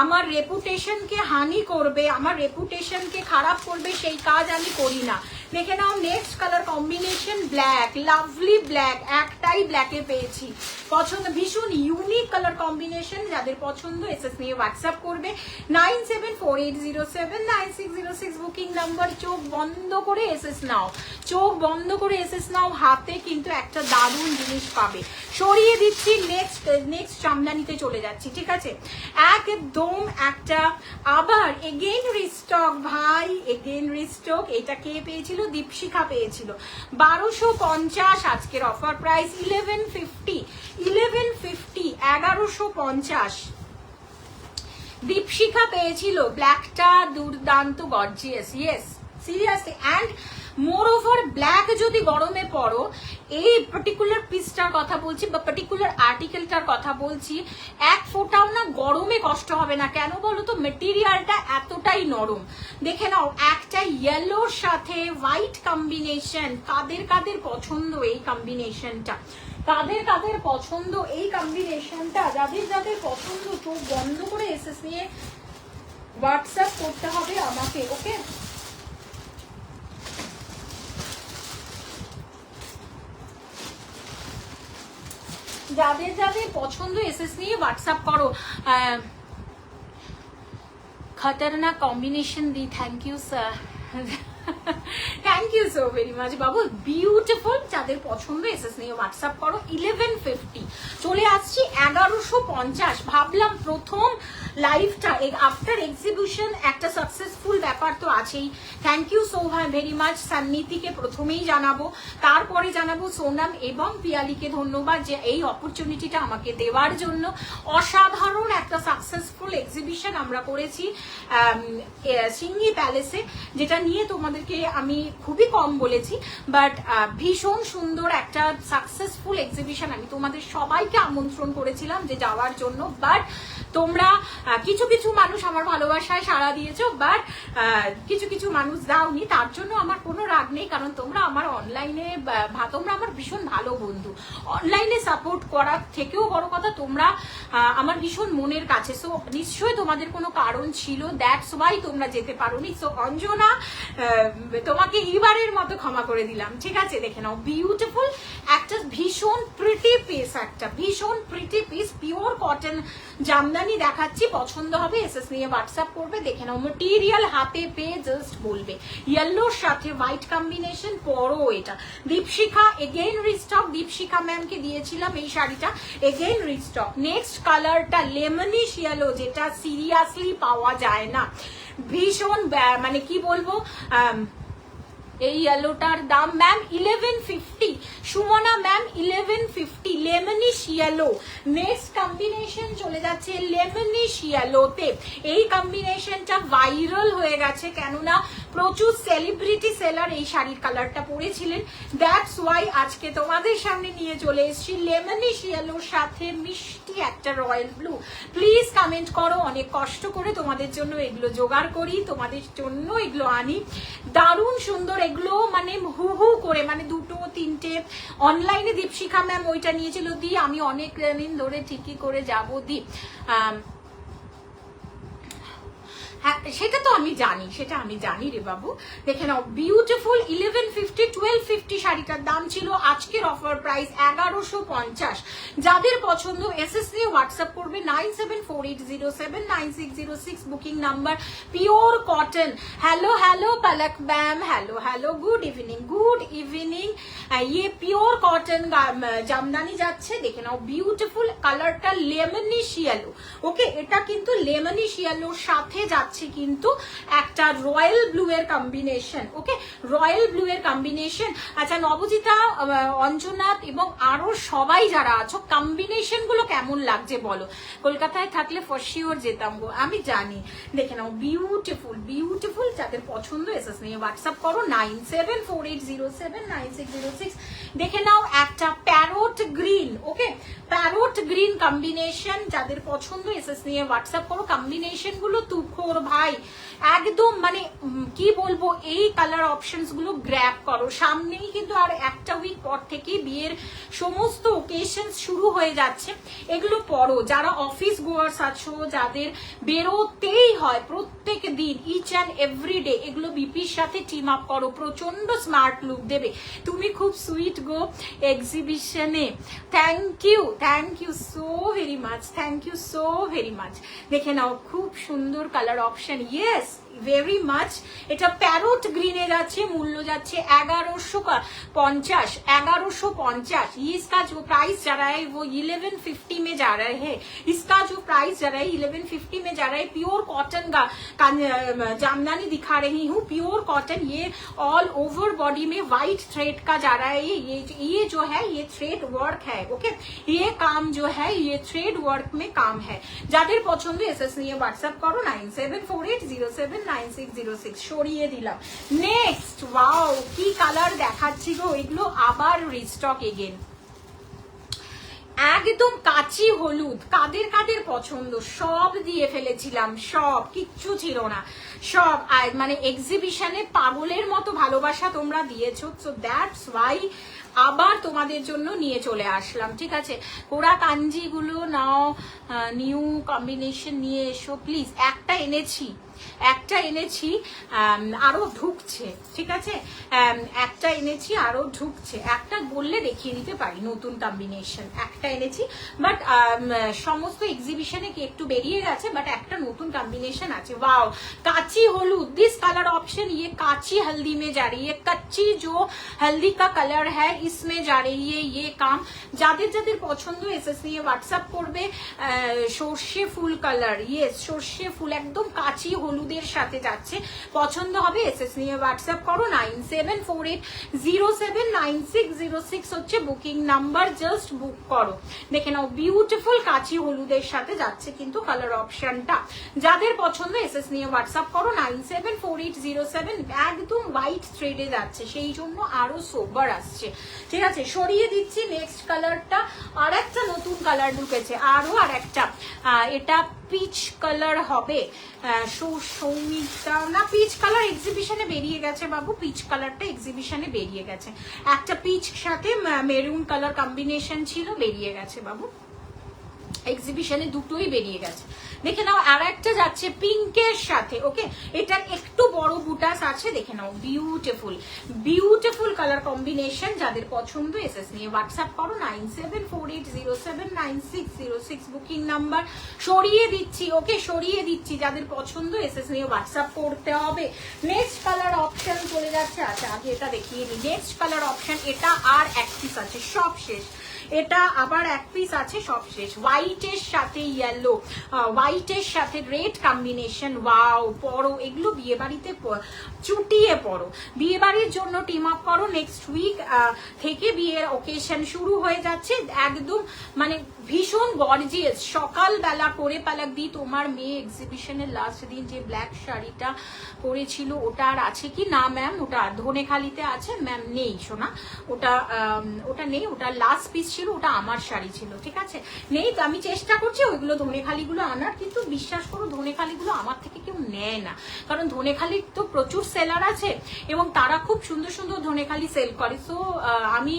আমার রেপুটেশনকে হানি করবে, আমার রেপুটেশনকে খারাপ করবে, সেই কাজ আমি করি না। দেখে নাও next colour combination black, lovely black, একটাই ব্ল্যাকে পেয়েছি। পছন্দ ভীষণ ইউনিক কালার কম্বিনেশন। যাদের পছন্দ এসএস নিয়ে হোয়াটসঅ্যাপ করবে 9748079606 বুকিং নাম্বার। চোখ বন্ধ করে এসএস নাও, চোখ বন্ধ করে এসএস নাও, হাতে কিন্তু একটা দারুণ জিনিস পাবে। সরিয়ে দিচ্ছি, নেক্সট জামদানিতে চলে যাচ্ছি ঠিক আছে। একদম একটা আবার এগেইন রিস্টক ভাই, এগেইন রিস্টক। এটা কে পেয়েছিল? দীপশিখা পেয়েছিল 1250। আজকের অফার প্রাইস 1150, 1150। দীপশিখা পেয়েছিল ব্ল্যাকটা, দুর্দান্ত gorgeous, yes seriously. And more over black যদি গরমে পড়ো, এই পার্টিকুলার পিসটার কথা বলছি বা পার্টিকুলার আর্টিকেলটার কথা বলছি, এক ফোঁটাও না গরমে কষ্ট হবে না। কেন বলো তো? মেটেরিয়ালটা এতটাই নরম। দেখে নাও একটা ইয়েলোর সাথে হোয়াইট কম্বিনেশন। কাদের কাদের পছন্দ এই কম্বিনেশনটা, কাদের কাদের পছন্দ এই কম্বিনেশনটা, যাদের যাদের পছন্দ চোখ বন্ধ করে এসএস নিয়ে হোয়াটসঅ্যাপ করতে হবে আমাকে, ওকে। যাদের যাদের পছন্দ এসএস নিয়ে হোয়াটসঅ্যাপ করো। খতরনাক কম্বিনেশন দি, thank you sir, thank you so very much বাবু, বিউটিফুল। যাদের পছন্দ এসএস নিয়ে হোয়াটসঅ্যাপ করো। 1150 চলে আসছি 1150। ভাবলাম প্রথম লাইভটা আফটার এক্সিবিশন একটা সাকসেসফুল ব্যাপার তো আছেই। Thank you so very much সান্নিতিকে প্রথমেই জানাবো, তারপরে জানাবো সোনাম এবং পিয়ালিকে ধন্যবাদ যে এই অপরচুনিটিটা আমাকে দেওয়ার জন্য। অসাধারণ একটা সাকসেসফুল এক্সিবিশন আমরা করেছি সিঙ্গি প্যালেসে, যেটা নিয়ে তোমাদেরকে আমি খুবই কম বলেছি, বাট ভীষণ সুন্দর একটা সাকসেসফুল এক্সিবিশন। আমি তোমাদের সবাইকে আমন্ত্রণ করেছিলাম যে যাওয়ার জন্য, বাট তোমরা কিছু কিছু মানুষ আমার ভালোবাসায় সাড়া দিয়েছো, বাট কিছু কিছু মানুষ দাওনি। তার জন্য আমার কোনো রাগ নেই, কারণ তোমরা আমার অনলাইনে তোমরা আমার ভীষণ ভালো বন্ধু। অনলাইনে সাপোর্ট করার থেকেও বড় কথা তোমরা আমার ভীষণ মনের কাছে। সো নিশ্চয়ই তোমাদের কোনো কারণ ছিল, দ্যাটস ওয়াই তোমরা যেতে পারোনি। সো অঞ্জনা, তোমাকে এইবারের মতো ক্ষমা করে দিলাম, ঠিক আছে? দেখে নাও, বিউটিফুল একটা ভীষণ প্রিটি পিস, একটা ভীষণ pretty piece, pure cotton Jamdani দেখাচ্ছি। পছন্দ হবে এসএস নিয়ে হোয়াটসঅ্যাপ করবে। দেখে নাও, মেটেরিয়াল হাতে পেয়ে জাস্ট বলবে। ইয়েলোর সাথে হোয়াইট কম্বিনেশন, পরো এটা। দীপশিখা এগেইন রিস্টক, দীপশিখা ম্যামকে দিয়েছিলাম এই শাড়িটা, এগেইন রিস্টক। নেক্সট কালারটা লেমনিশ ইয়েলো, যেটা সিরিয়াসলি পাওয়া যায় না। ভীষণ মানে কি বলবো, এই ইয়েলোটার দাম ma'am 1150, Sumana ma'am 1150, lemonish yellow. Next combination চলে যাচ্ছে লেমনিশ ইয়েলোতে। এই কম্বিনেশনটা ভাইরাল হয়ে গেছে, কেননা প্রচুর সেলিব্রিটি সেলার এই শাড়ির কালারটা পরেছিলেন। দ্যাটস ওয়াই আজকে তোমাদের সামনে নিয়ে চলে এসেছি লেমনিশ ইয়েলোর সাথে মিষ্টি একটা রয়্যাল ব্লু। প্লিজ কমেন্ট করো, অনেক কষ্ট করে তোমাদের জন্য এগুলো জোগাড় করি, তোমাদের জন্য এগুলো আনি। দারুণ সুন্দর এগুলো, মানে হু হু করে, মানে দুটো তিনটে। অনলাইনে দীপশিখা ম্যাম ওইটা নিয়েছিল, দি আমি অনেক দিন ধরে ঠিকই করে যাবো দি। হ্যাঁ সেটা তো আমি জানি, সেটা আমি জানি রে বাবু। দেখে নাও, বিউটিফুল 1150, 1250 শাড়িটার দাম ছিল। আজকের অফার প্রাইস 1150। যাদের পছন্দ এসএস দিয়ে হোয়াটসঅ্যাপ করবে 9748079606, booking number. Pure cotton. Hello hello Palak ma'am, hello hello, good evening, good evening. ইয়ে পিওর কটন জামদানি যাচ্ছে। দেখে নাও, বিউটিফুল কালারটা লেমনিশ ইয়েলো। ওকে, এটা কিন্তু লেমনিশ ইয়েলোর সাথে যাচ্ছে কিন্তু একটা রয়্যাল ব্লু এর কম্বিনেশন। ওকে, রয়্যাল ব্লু এর কম্বিনেশন। আচ্ছা নবজিতা, অঞ্জনাথ এবং আরো সবাই যারা আছো, কম্বিনেশন গুলো কেমন লাগছে বলো? কলকাতায় থাকলে ফর শিওর যেতাম গো, আমি জানি। দেখে নাও, বিউটিফুল বিউটিফুল। যাদের পছন্দ এসএস নিয়ে হোয়াটসঅ্যাপ করো 9748079606। দেখে নাও, একটা প্যারোট গ্রিন। ওকে, প্যারোট গ্রিন কম্বিনেশন। যাদের পছন্দ এসএস নিয়ে হোয়াটসঅ্যাপ করো। কম্বিনেশন গুলো তুখোর ভাই, একদম মানে কি বলবো, এই কালার অপশনস গুলো গ্র্যাব করো। সামনেই কিন্তু আর একটা উইক পর থেকে বিয়ের সমস্ত ওকেশন শুরু হয়ে যাচ্ছে। এগুলো পরো। যারা অফিস গোয়ার্স আছো, যাদের বেরোতেই হয় প্রত্যেক দিন, ইচ অ্যান্ড এভরি ডে, এগুলো বিপির সাথে টিম আপ করো, প্রচন্ড স্মার্ট লুক দেবে। তুমি খুব সুইট গো এক্সিবিশনে। Thank you so very much, thank you so very much. দেখে নাও, খুব সুন্দর colour option. Yes, very much. এটা প্যারোট গ্রিনে যাচ্ছে, মূল্য যাচ্ছে 1150। 1150। इसका जो प्राइस जा रहा है वो 1150 में जा रहा है। इसका जो प्राइस जा रहा है 1150 में जा रहा है। प्योर कॉटन का जामदानी दिखा रही हूँ, प्योर कॉटन। ये ऑल ओवर बॉडी में व्हाइट थ्रेड का जा रहा है। ये जो है ये थ्रेड वर्क है। ओके, ये काम जो है ये थ्रेड वर्क में काम है। যাদের পছন্দ এসএস নিয়ে হোয়াটসঅ্যাপ করো 9748079606। সরিয়ে দিলাম। নেক্সট, ওয়াও কি কালার দেখাচ্ছি গো, এগুলো আবার রিস্টক এগেন। একদম কাচি হলুদ। কাদের কাদের পছন্দ, সব দিয়ে ফেলেছিলাম, সব, কিচ্ছু ছিল না, সব। মানে এক্সিবিশনে পাগলের মতো ভালোবাসা তোমরা দিয়েছো। সো দ্যাটস ওয়াই আবার তোমাদের জন্য নিয়ে চলে আসলাম, ঠিক আছে? ওরা কাঞ্জিগুলো নাও, নিউ কম্বিনেশন নিয়ে এসো প্লিজ। একটা এনেছি, একটা এনেছি আরো ঢুকছে, ঠিক আছে, একটা এনেছি আরো ঢুকছে, একটা বললে দেখিয়ে দিতে পারি নতুন কম্বিনেশন, একটা এনেছি বাট সমস্ত এক্সিবিশনে কি একটু বেরিয়ে গেছে, বাট একটা নতুন কম্বিনেশন আছে। वाओ काची हलूद, दिस कलर ऑप्शन ये काची हल्दी में जा रही है, कच्ची जो हल्दी का कलर है इसमें जा रही है ये काम। যাদের যাদের পছন্দ এসএস নিয়ে হোয়াটসঅ্যাপ করবে। সর্ষে ফুল কালার, ইয়েস সর্ষে ফুল একদম কাচি হলুদের সাথে যাচ্ছে, পছন্দ হবে এসএস নিয়ে হোয়াটসঅ্যাপ করো। 9748079606 হচ্ছে বুকিং নাম্বার, জাস্ট বুক করো। দেখে নাও বিউটিফুল কাচি হলুদের সাথে যাচ্ছে কিন্তু কালার অপশনটা, যাদের পছন্দ এসএস নিয়ে হোয়াটসঅ্যাপ করো। 974807 একদম হোয়াইট থ্রেডে যাচ্ছে, সেই জন্য আরো সোবার আসছে, ঠিক আছে। সরিয়ে দিচ্ছি নেক্সট কালারটা, আর একটা নতুন কালার ঢুকেছে, আরো আর একটা, এটা পিচ কালার হবে। সৌমিতা না, পিচ কালার এক্সিবিশনে বেরিয়ে গেছে বাবু, পিচ কালারটা এক্সিবিশনে বেরিয়ে গেছে, একটা পিচ সাথে মেরুন কালার কম্বিনেশন ছিল, বেরিয়ে গেছে বাবু এক্সিবিশনে, দুটোই বেরিয়ে গেছে। দেখে নাও আর একটা যাচ্ছে পিঙ্কের সাথে, ওকে, এটার একটু বড় বুটাস আছে, দেখে নাও বিউটিফুল বিউটিফুল কালার কম্বিনেশন, যাদের পছন্দ এসএস নিয়ে হোয়াটসঅ্যাপ করো। 9748079606 বুকিং নাম্বার, সরিয়ে দিচ্ছি, ওকে সরিয়ে দিচ্ছি, যাদের পছন্দ এসএস নিয়ে হোয়াটসঅ্যাপ করতে হবে। নেক্সট কালার অপশন চলে যাচ্ছে, আচ্ছা আগে এটা দেখিয়ে নিই, নেক্সট কালার অপশন, এটা আর এক পিস আছে, সব শেষ, এটা আবার এক পিস আছে, সব শেষ। হোয়াইটের সাথে ইয়েলো, হোয়াইটের সাথে রেড কম্বিনেশন, ওয়াও পরো, এগুলো বিয়ে বাড়িতে চুটিয়ে পরো, বিয়ে বাড়ির জন্য টিম আপ করো। নেক্সট উইক থেকে বিয়ের ওকেশন শুরু হয়ে যাচ্ছে, একদম মানে ভীষণ গর্জিয়াস। সকালবেলা করে পালাক দি, তোমার মেয়ে এক্সিবিশনের লাস্ট দিন যে ব্ল্যাক শাড়িটা পরেছিল ওটা আর আছে কি না ম্যাম? ওটা ধনেখালিতে আছে ম্যাম, নেই শোনা, ওটা নেই, ওটা লাস্ট পিস ছিল, ওটা আমার শাড়ি ছিল, ঠিক আছে, নেই। তো আমি চেষ্টা করছি ওইগুলো ধনেখালিগুলো আনার, কিন্তু বিশ্বাস করো ধনেখালিগুলো আমার থেকে কেউ নেয় না, কারণ ধনেখালির তো প্রচুর সেলার আছে এবং তারা খুব সুন্দর সুন্দর ধনেখালি সেল করে। সো আমি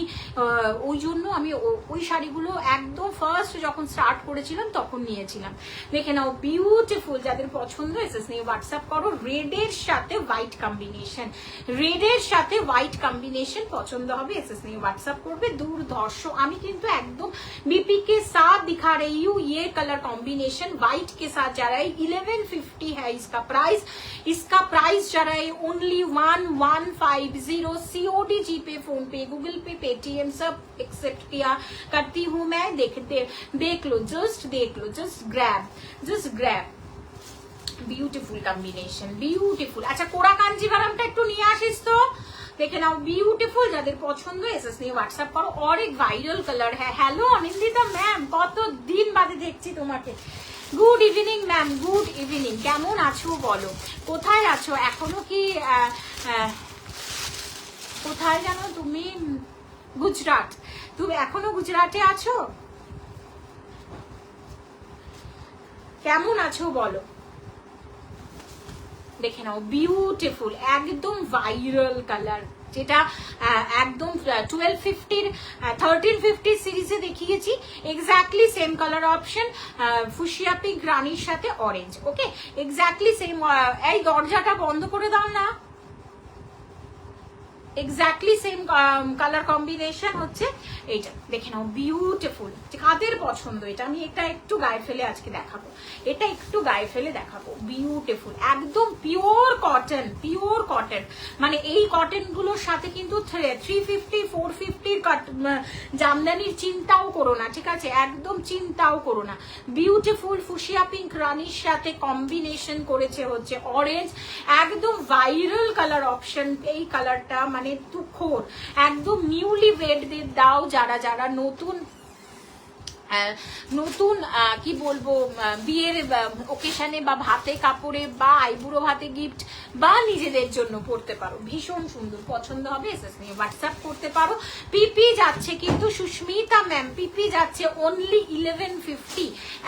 ওই জন্য আমি ওই শাড়িগুলো একদম ফার্স্ট যখন স্টার্ট করেছিলাম তখন নিয়েছিলাম। দেখে নাও বিউটিফুল, যাদের পছন্দ এসএস নিয়ে হোয়াটসঅ্যাপ করো। রেডের সাথে হোয়াইট কম্বিনেশন, রেডের সাথে হোয়াইট কম্বিনেশন পছন্দ হবে এসএস নিয়ে হোয়াটসঅ্যাপ করবে। দুর্ধর্ষ, আমি কিন্তু एकदम बीपी के साथ दिखा रही हूँ ये कलर कॉम्बिनेशन, व्हाइट के साथ जा रहा है। 1150 है इसका प्राइस जा रहा है only 1150। COD, GPay, PhonePe, Google Pay, Paytm सब एक्सेप्ट किया करती हूँ मैं। देख लो, just grab. Beautiful combination, beautiful. আচ্ছা কোরা কাঞ্জিভারামটা একটু নিয়ে আসিস তো, দেখে নাও বিউটিফুল, যাদের পছন্দ এসএস নিয়ে হোয়াটসঅ্যাপ করো। और एक वायरल कलर है। হ্যালো অনিন্দিতা ম্যাম, কত দিন বাদে দেখছি তোমাকে। Good evening ma'am, good evening, কেমন আছো বলো, কোথায় আছো এখনো? কি কোথায় জানো তুমি? গুজরাট, তুমি এখনো গুজরাটে আছো? কেমন আছো বলো। দেখে নাও বিউটিফুল, একদম ভাইরাল কালার, যেটা একদম 1250 1350 সিরিজে দেখিয়েছি, exactly same colour option, fuchsia pink রানীর সাথে অরেঞ্জ, ওকে এক্স্যাক্টলি সেম। এই দরজাটা বন্ধ করে দাও না, এক্স্যাক্টলি সেম কালার কম্বিনেশন হচ্ছে এইটা। দেখে নাও বিউটিফুল, কাদের পছন্দ এটা? আমি এটা একটু গায়ে ফেলে আজকে দেখাবো, এটা একটু গায়ে ফেলে দেখাবো। বিউটিফুল, একদম পিওর কটন, পিওর কটন, মানে এই কটন গুলোর সাথে কিন্তু 350 450 জামদানির চিন্তাও করো না, ঠিক আছে, একদম চিন্তাও করো না। বিউটিফুল ফুশিয়া পিঙ্ক রানীর সাথে কম্বিনেশন করেছে হচ্ছে অরেঞ্জ, একদম ভাইরাল কালার অপশন এই কালারটা, মানে তুখোর একদম নিউলি ওয়েডদের দাও, যারা যারা নতুন নতুন কি বলবো বিয়ের ওকেশনে বা ভাতে কাপড়ে বা আইবুড়ো ভাতে গিফট বা নিজেদের জন্য পড়তে পারো, ভীষণ সুন্দর, পছন্দ হবে এসএস নিয়ে হোয়াটসঅ্যাপ করতে পারো। পিপি যাচ্ছে কিন্তু সুস্মিতা ম্যাম, পিপি যাচ্ছে অনলি 1150,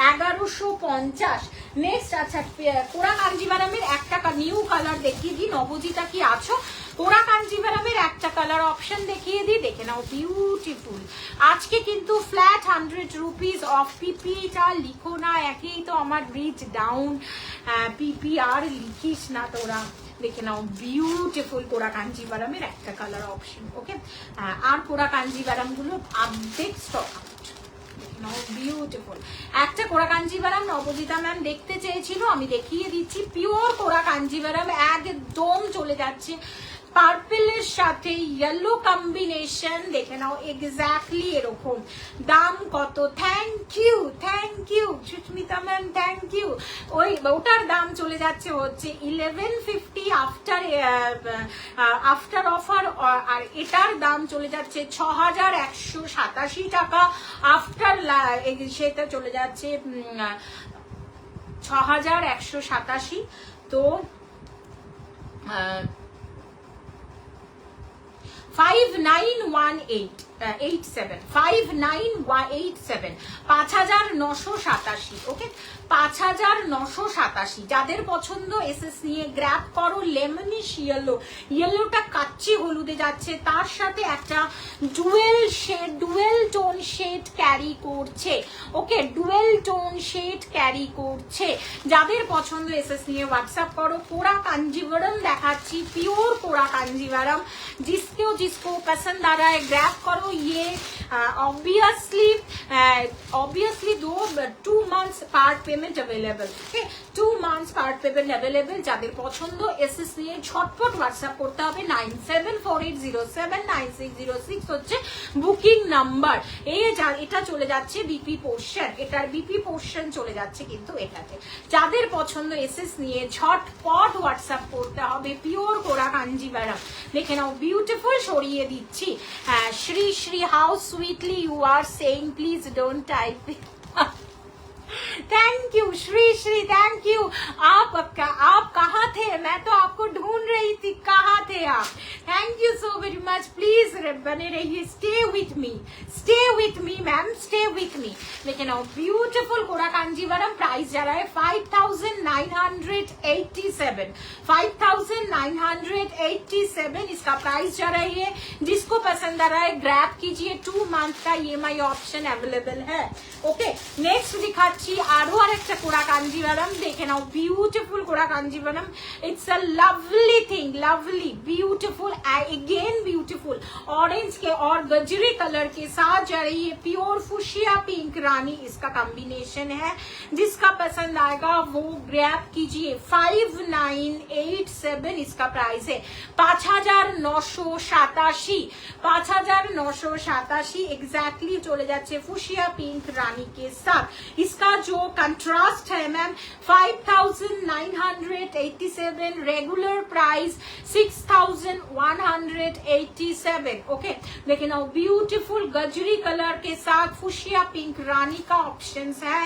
1150। নেক্সট আচ্ছা কোরা কাঞ্জিভারামের একটা নিউ কালার দেখিয়ে দিই। নবজিতা কি আছো? কোরা কাঞ্জিভারামের একটা কালার অপশন দেখিয়ে দিই, দেখে নাও, বিউটিফুল। আজকে কিন্তু ফ্ল্যাট 100 রুপিস অফ পিপিটা লিখো না, একেই তো আমার রিচ ডাউন, পিপি আর লিখিস না তোরা। দেখে নাও, বিউটিফুল কোরা কাঞ্জিভারামের একটা কালার অপশন। ওকে, আর কোরা কাঞ্জিভারাম গুলো আপডেট স্টক, বিউটিফুল। একটা কোরা কাঞ্জিভারাম নবজিতা ম্যাম দেখতে চেয়েছিল, আমি দেখিয়ে দিচ্ছি। পিওর কোরা কাঞ্জিভারাম একদম চলে যাচ্ছে পার্পেলের সাথে ইয়েলো কম্বিনেশন, দেখে নাও এক্স্যাক্টলি এরকম। দাম কত? Thank you Susmita ma'am, thank you. ওটার দাম চলে যাচ্ছে হচ্ছে 1150 আফটার অফার, আর এটার দাম চলে যাচ্ছে 6187 টাকা আফটার, সেটা চলে যাচ্ছে 6187। তো 591887 5987 5987। ওকে, 5987। যাদের পছন্দ এসএস নিয়ে গ্র্যাব করো। লেমনিশ ইয়েলো, ইয়েলোটা কাচ্চি হলুদে যাচ্ছে, তার সাথে একটা ডুয়েল টোন শেড ক্যারি করছে। ওকে, ডুয়েল টোন শেড ক্যারি করছে। যাদের পছন্দ এসএস নিয়ে হোয়াটসঅ্যাপ করো। কোরা কাঞ্জিভারাম দেখাচ্ছি, পিওর কোরা कांजीवरम जिसको पसंद आ रहा है ग्रैब करो। ये obviously 2 months part payment available, okay, 2 months part payment available। যাদের পছন্দ এসএস নিয়ে ঝটপট হোয়াটসঅ্যাপ করতে হবে। 9748079606 হচ্ছে বুকিং নাম্বার। এটা চলে যাচ্ছে বিপি পোর্শন, এটার বিপি পোর্শন চলে যাচ্ছে কিন্তু এটাতে। যাদের পছন্দ এসএস নিয়ে ঝটপট হোয়াটসঅ্যাপ করতে হবে। পিওর কোরা কাঞ্জিভারাম দেখে নাও, বিউটিফুল। সরিয়ে দিচ্ছি। Shri Shri how sweetly you are saying, please don't type. Thank you Shri Shri, thank you. आप कहाँ थे? मैं तो आपको ढूंढ रही थी, कहाँ थे आप? Thank you so very much. Please बने रहिए, stay with me ma'am, stay with me. लेकिन ब्यूटीफुल कोरा कांजीवरम प्राइस जा रहा है 5987, 5987 इसका प्राइस जा रही है। जिसको पसंद आ रहा है ग्रैब कीजिए। 2 मंथ का EMI ऑप्शन अवेलेबल है। ओके, नेक्स्ट दिखाচ্ছি আরো আরেকটা কোরা কাঞ্জিভারাম, দেখে নাও, বিউটিফুল কোরা Kanjivaram. It's a lovely thing, lovely beautiful, again beautiful orange के और गजरी कलर के साथ जा रही है। प्योर फुशिया पिंक रानी इसका कॉम्बिनेशन है। जिसका पसंद आएगा वो ग्रैब कीजिए। 5987 इसका प्राइस है। 5987 एग्जैक्टली चले जाच्छे फुशिया पिंक रानी के साथ। इसका जो कंट्रास्ट है मैम 5987, रेगुलर प्राइस 6187। ओके, लेकिन ब्यूटीफुल गजरी कलर के साथ फुशिया पिंक रानी का ऑप्शंस है।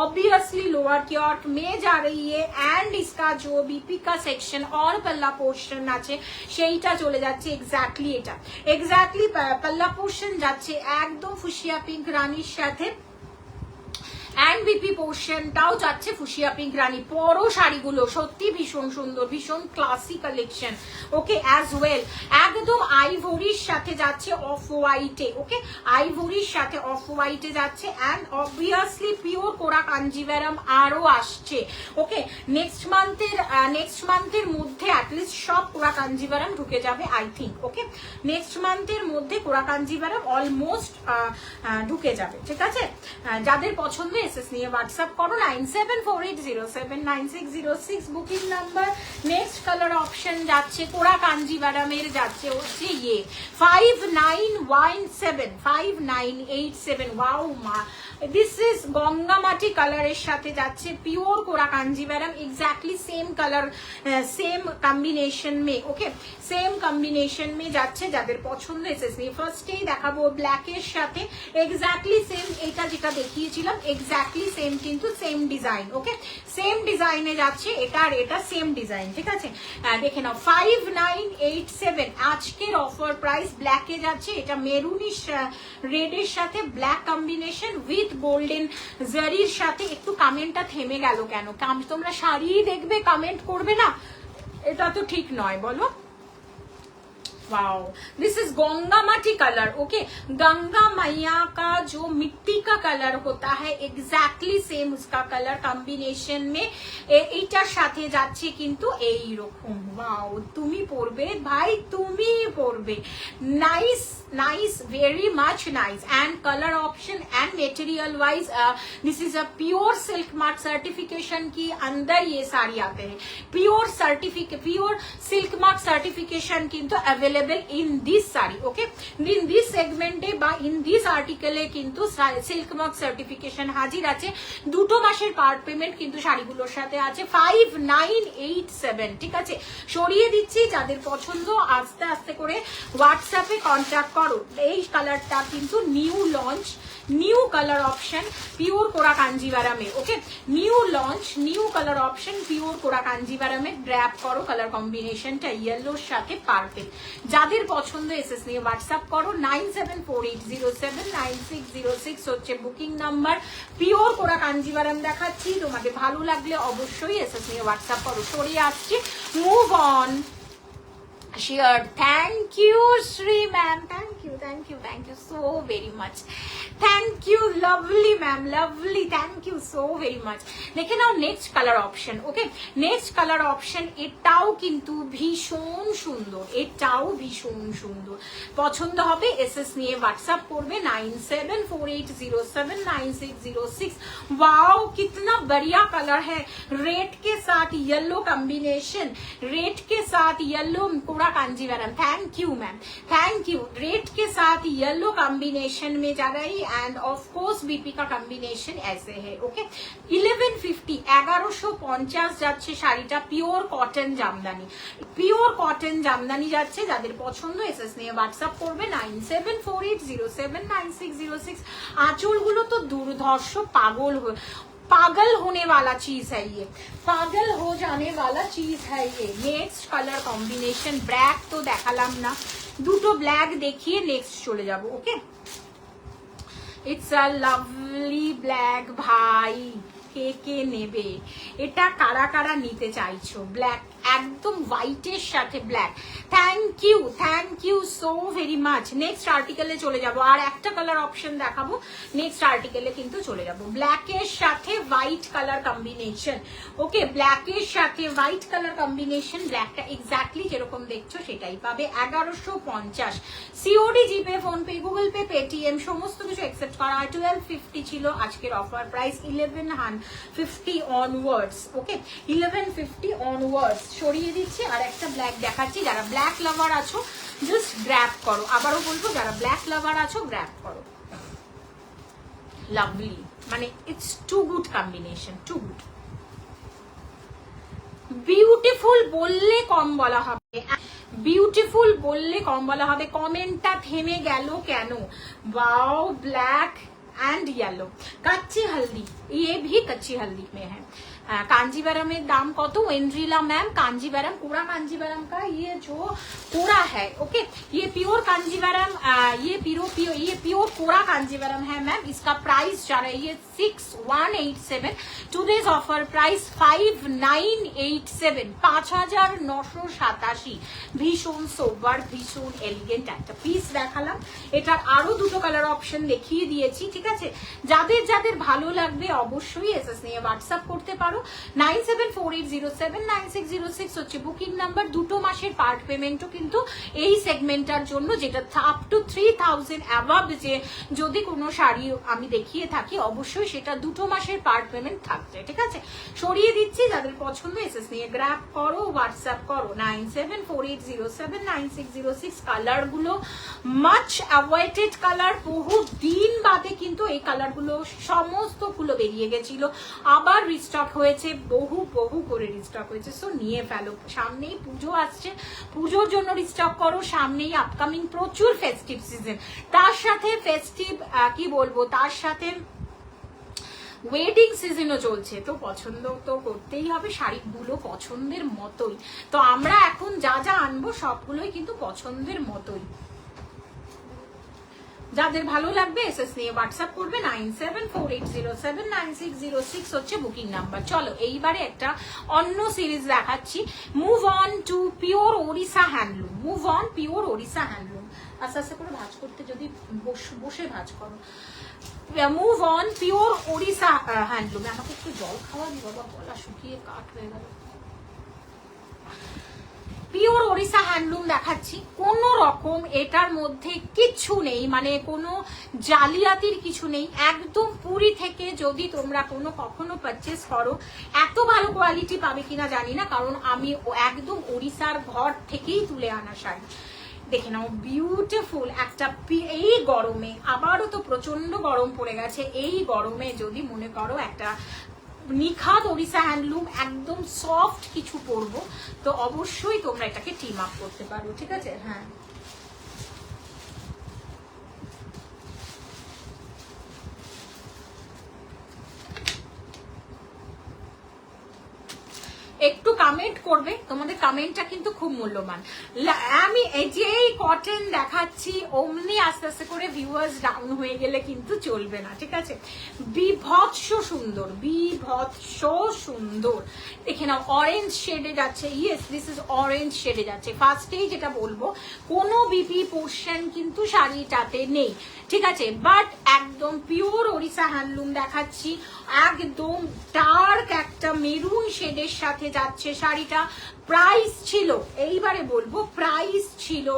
ऑब्वियसली लोअर क्योर्क में जा रही है। एंड इसका जो बीपी का सेक्शन और पल्ला पोर्शन আছে সেইটা চলে যাচ্ছে এক্স্যাক্টলি এটা, এক্স্যাক্টলি पल्ला पोर्शन যাচ্ছে একদম ফুশিয়া পিঙ্ক রানীর সাথে। एंड बीपी पोर्शनটাও যাচ্ছে ফুশিয়া পিঙ্ক রানী। পরো শাড়িগুলো সত্যি ভীষণ সুন্দর, ভীষণ ক্লাসি কালেকশন। ওকে, অ্যাজ ওয়েল একদম আইভরির সাথে যাচ্ছে অফ হোয়াইটে। ওকে, আইভরির সাথে অফ হোয়াইটে যাচ্ছে। এন্ড অবভিয়াসলি পিওর কোরা কাঞ্জিভারাম আরো আসছে। ওকে, নেক্সট মান্থের মধ্যে অ্যাটলিস্ট সব কোরা কাঞ্জিভারাম ঢুকে যাবে আই থিঙ্ক। ওকে, নেক্সট মান্থের মধ্যে কোরা কাঞ্জিভারাম অলমোস্ট ঢুকে যাবে। ঠিক আছে, যাদের পছন্দ এসএস নিয়ে হোয়াটসঅ্যাপ করো। 9748079606 booking number. Next colour option যাচ্ছে কোরা কাঞ্জিভারামের, যাচ্ছে হচ্ছে ইয়ে 5987। ওয়াও মা, दिस इज गंगामाटी কালারের সাথে যাচ্ছে পিওর কোরা Kanjivaram. Exactly same colour, same combination में। ओके, सेम कॉम्बिनेशन में যাচ্ছে। যাদের পছন্দ এসএস নিয়ে ফার্স্টেই দেখাবো ব্ল্যাকের সাথে এক্স্যাক্টলি সেম, এটা যেটা দেখিয়েছিলাম এক্স্যাক্টলি সেম, কিন্তু সেম ডিজাইন। ওকে, সেম ডিজাইনে যাচ্ছে এটা আর এটা সেম ডিজাইন। ঠিক আছে, দেখে নাও 5987 আজকের অফার প্রাইস। ব্ল্যাকে যাচ্ছে, এটা মেরুনিশ রেডের সাথে ব্ল্যাক কম্বিনেশন উইথ গোল্ডেন জারির সাথে। একটু কমেন্টটা থেমে গেল কেন? তোমরা শাড়ি দেখবে কমেন্ট করবে না, এটা তো ঠিক নয়, বলো। वाओ, दिस इज गंगा माटी कलर। ओके, गंगा मैया का जो मिट्टी का कलर होता है एग्जैक्टली सेम उसका कलर कॉम्बिनेशन में এইটার সাথে যাচ্ছে কিন্তু এই রকম। ওয়াও, তুমি পরবে ভাই, তুমি পরবে। Nice nice, very much nice. And colour option and material wise this is a pure silk mark certification की अंदर ये साड़ी आते हैं। प्योर सिल्क मार्क सर्टिफिकेशन किंतु available in this sari. Okay, in this सेगमेंटे बा इन दिस आर्टिकले किंतु सिल्क मार्क सर्टिफिकेशन हाजिर আছে। দুটো মাসের পার্ট পেমেন্ট কিন্তু শাড়িগুলোর সাথে আছে। 5987। ঠিক আছে, সরিয়ে দিচ্ছি। যাদের পছন্দ আস্তে আস্তে করে হোয়াটসঅ্যাপে কন্ট্যাক্ট করো। এই কালারটা কিন্তু new launch, new colour option pure কোরা কাঞ্জিভারামে। Okay, new launch, new colour option pure কোরা কাঞ্জিভারামে। গ্র্যাব করো, কালার কম্বিনেশনটা ইয়েলোর সাথে পার্পল। যাদের পছন্দ এসএস নিয়ে হোয়াটসঅ্যাপ করো। 9748079606 হচ্ছে বুকিং নাম্বার। পিওর কোরা কাঞ্জিভারাম দেখাচ্ছি, তোমাদের ভালো লাগলে অবশ্যই এসএস নিয়ে হোয়াটসঅ্যাপ করো। সরিয়ে আসছি, move on. Shared. Thank you, Shri ma'am. Thank you so very much. Thank you, lovely ma'am, lovely. Thank you so very much. দেখে নাও নেক্সট কালার অপশন। ওকে, নেক্সট কালার অপশন এটাও কিন্তু ভীষণ সুন্দর, এটাও ভীষণ সুন্দর। পছন্দ হবে এসএস নিয়ে হোয়াটসঅ্যাপ করবে। 9748079606। वाओ, कितना बढ़िया कलर है। रेड के साथ येलो कॉम्बिनेशन, रेड के साथ yellow kora Kanjivaram. Thank you ma'am, thank you. Red के साथ येलो कॉम्बिनेशन में जा रही एंड ऑफ कोर्स बीपी का कॉम्बिनेशन ऐसे है। ओके, 1150 1150 যাচ্ছে শাড়িটা। Pure cotton Jamdani, pure cotton Jamdani যাচ্ছে। যাদের পছন্দ এসএস নিয়ে হোয়াটসঅ্যাপ করবে। 9748079606। আঁচলগুলো তো দুর্ধর্ষ, पागल होने वाला चीज है ये, पागल हो जाने वाला चीज है ये। नेक्स्ट कलर कॉम्बिनेशन ब्लैक तो দেখালাম না, দুটো ব্ল্যাক দেখিয়ে নেক্সট চলে যাব। ওকে, ইটস আ লাভলি ব্ল্যাক। ভাই কে কে নেবে এটা, কারা কারা নিতে চাইছো? ব্ল্যাক একদম হোয়াইটের সাথে black. Thank you so very much. Next আর্টিকেলে চলে যাব, আর একটা কালার অপশন দেখাবো। নেক্সট আর্টিকেলে কিন্তু চলে যাব। ব্ল্যাকের সাথে হোয়াইট কালার কম্বিনেশন। ওকে, ব্ল্যাকের সাথে হোয়াইট কালার কম্বিনেশন। ব্ল্যাকটা এক্স্যাক্টলি যেরকম দেখছো সেটাই পাবে। 1150। COD, GPay, phone pay, Google pay, Paytm সমস্ত কিছু অ্যাকসেপ্ট করা হয়। 1250 ছিল আজকের offer price. 1150 onwards. Okay, 1150 onwards. সরিয়ে দিচ্ছি, আর একটা ব্ল্যাক দেখাচ্ছি। যারা ব্ল্যাক লাভার আছো জাস্ট গ্র্যাব করো। আবারও বলবো, যারা ব্ল্যাক লাভার আছো গ্র্যাব করো। লাভলি, মানে it's too good combination, too good. Beautiful বললে কম বলা হবে, বিউটিফুল বললে কম বলা হবে। কমেন্টটা থেমে গেল কেন? Wow, black and yellow. कच्ची हल्दी, ये भी कच्ची हल्दी में है। कांजीवरम दाम कत? वेंड्रिला मैम, कांजीवरम पूरा कांजीवरम का ये जो कोरा है, ओके, ये प्योर कांजीवरम, ये प्योर कोरा कांजीवरम है मैम। इसका प्राइस जा रहा है ये 6187। Today's offer price 5987, 5987। ভীষণ সোবার, ভীষণ এলিগেন্ট একটা পিস দেখালাম। এটার আরো দুটো কালার অপশন দেখিয়ে দিয়েছি, ঠিক আছে। যাদের যাদের ভালো লাগবে অবশ্যই এসএস নিয়ে হোয়াটসঅ্যাপ করতে পারো। 9748079606 হচ্ছে বুকিং নাম্বার। দুটো মাসের পার্ট পেমেন্টও কিন্তু এই সেগমেন্টটার জন্য, যেটা আপ টু 3000 অ্যাভাব, যে যদি কোনো শাড়ি আমি দেখিয়ে থাকি অবশ্যই সেটা দুটো মাসের পার্ট পেমেন্ট থাকছে, ঠিক আছে। সরিয়ে দিচ্ছি, যাদের পছন্দ এসএস নিয়ে গ্র্যাব করো, হোয়াটসঅ্যাপ করো। 9748079606। কালার গুলো মাচ অ্যাভয়েডেড কালার, বহু দিন বাদে কিন্তু এই কালার গুলো সমস্ত গুলো বেরিয়ে গেছিল, আবার রিস্টক হয়েছে, বহু করে রিস্টক হয়েছে। সো নিয়ে ফেলো, সামনেই পুজো আসছে, পুজোর জন্য রিস্টক করো। সামনেই আপকামিং প্রচুর ফেস্টিভ সিজন, তার সাথে ফেস্টিভ কি বলবো, তার সাথে ওয়েডিং সিজনও চলছে, তো পছন্দ তো করতেই হবে। শাড়িগুলো পছন্দের মতোই, তো আমরা এখন যা যা আনবো সবগুলোই কিন্তু পছন্দের মতোই। যাদের ভালো লাগবে এসএস নিয়ে হোয়াটসঅ্যাপ করবে 9748079606 হচ্ছে বুকিং নাম্বার। চলো এইবারে একটা অন্য সিরিজ দেখাচ্ছি। Move on to pure Odisha handloom. Move on pure Odisha handloom. আস্তে আস্তে করে ভাঁজ করতে, যদি বসে ভাঁজ করো। Move on pure Odisha handloom. আমাকে একটু জল খাওয়া দি বাবা, গলা শুকিয়ে কাঠ হয়ে গেল। পিওর ওড়িশা হ্যান্ডলুম দেখাচ্ছি। কোন রকম এটার মধ্যে কিছু নেই, মানে কোনো জালিয়াতির কিছু নেই। একদম পুরী থেকে যদি তোমরা কখনো পারচেস করো, এত ভালো কোয়ালিটি পাবে কিনা জানি না, কারণ আমি একদম ওড়িশার ঘর থেকেই তুলে আনা শাড়ি। দেখে নাও, বিউটিফুল একটা। এই গরমে, আবারও তো প্রচন্ড গরম পড়ে গেছে, এই গরমে যদি মনে করো একটা নিখাত ওড়িশা হ্যান্ডলুম একদম সফট কিছু পরবো, তো অবশ্যই তোমরা এটাকে টিম আপ করতে পারো। ঠিক আছে, হ্যাঁ। একটু কমেন্ট করবে, তোমাদের কমেন্টটা কিন্তু খুব মূল্যবান। আমি এই যে কটন দেখাচ্ছি অমনি আস্তে আস্তে করে ভিউয়ার্স ডাউন হয়ে গেলে কিন্তু চলবে না। ঠিক আছে, বিভৎস সুন্দর, বিভৎস সুন্দর। দেখে নাও, অরেঞ্জ শেডে যাচ্ছে। ইয়েস, দিস ইজ অরেঞ্জ শেডে যাচ্ছে। ফার্স্টেই যেটা বলবো, কোনো বিপি পোর্শন কিন্তু শাড়িটাতে নেই। ঠিক আছে, বাট একদম পিওর ওড়িশা হ্যান্ডলুম দেখাচ্ছি। একদম ডার্ক একটা মেরুন শেডের সাথে যাচ্ছে শাড়িটা। প্রাইস ছিল, এইবারে বলবো, প্রাইস ছিল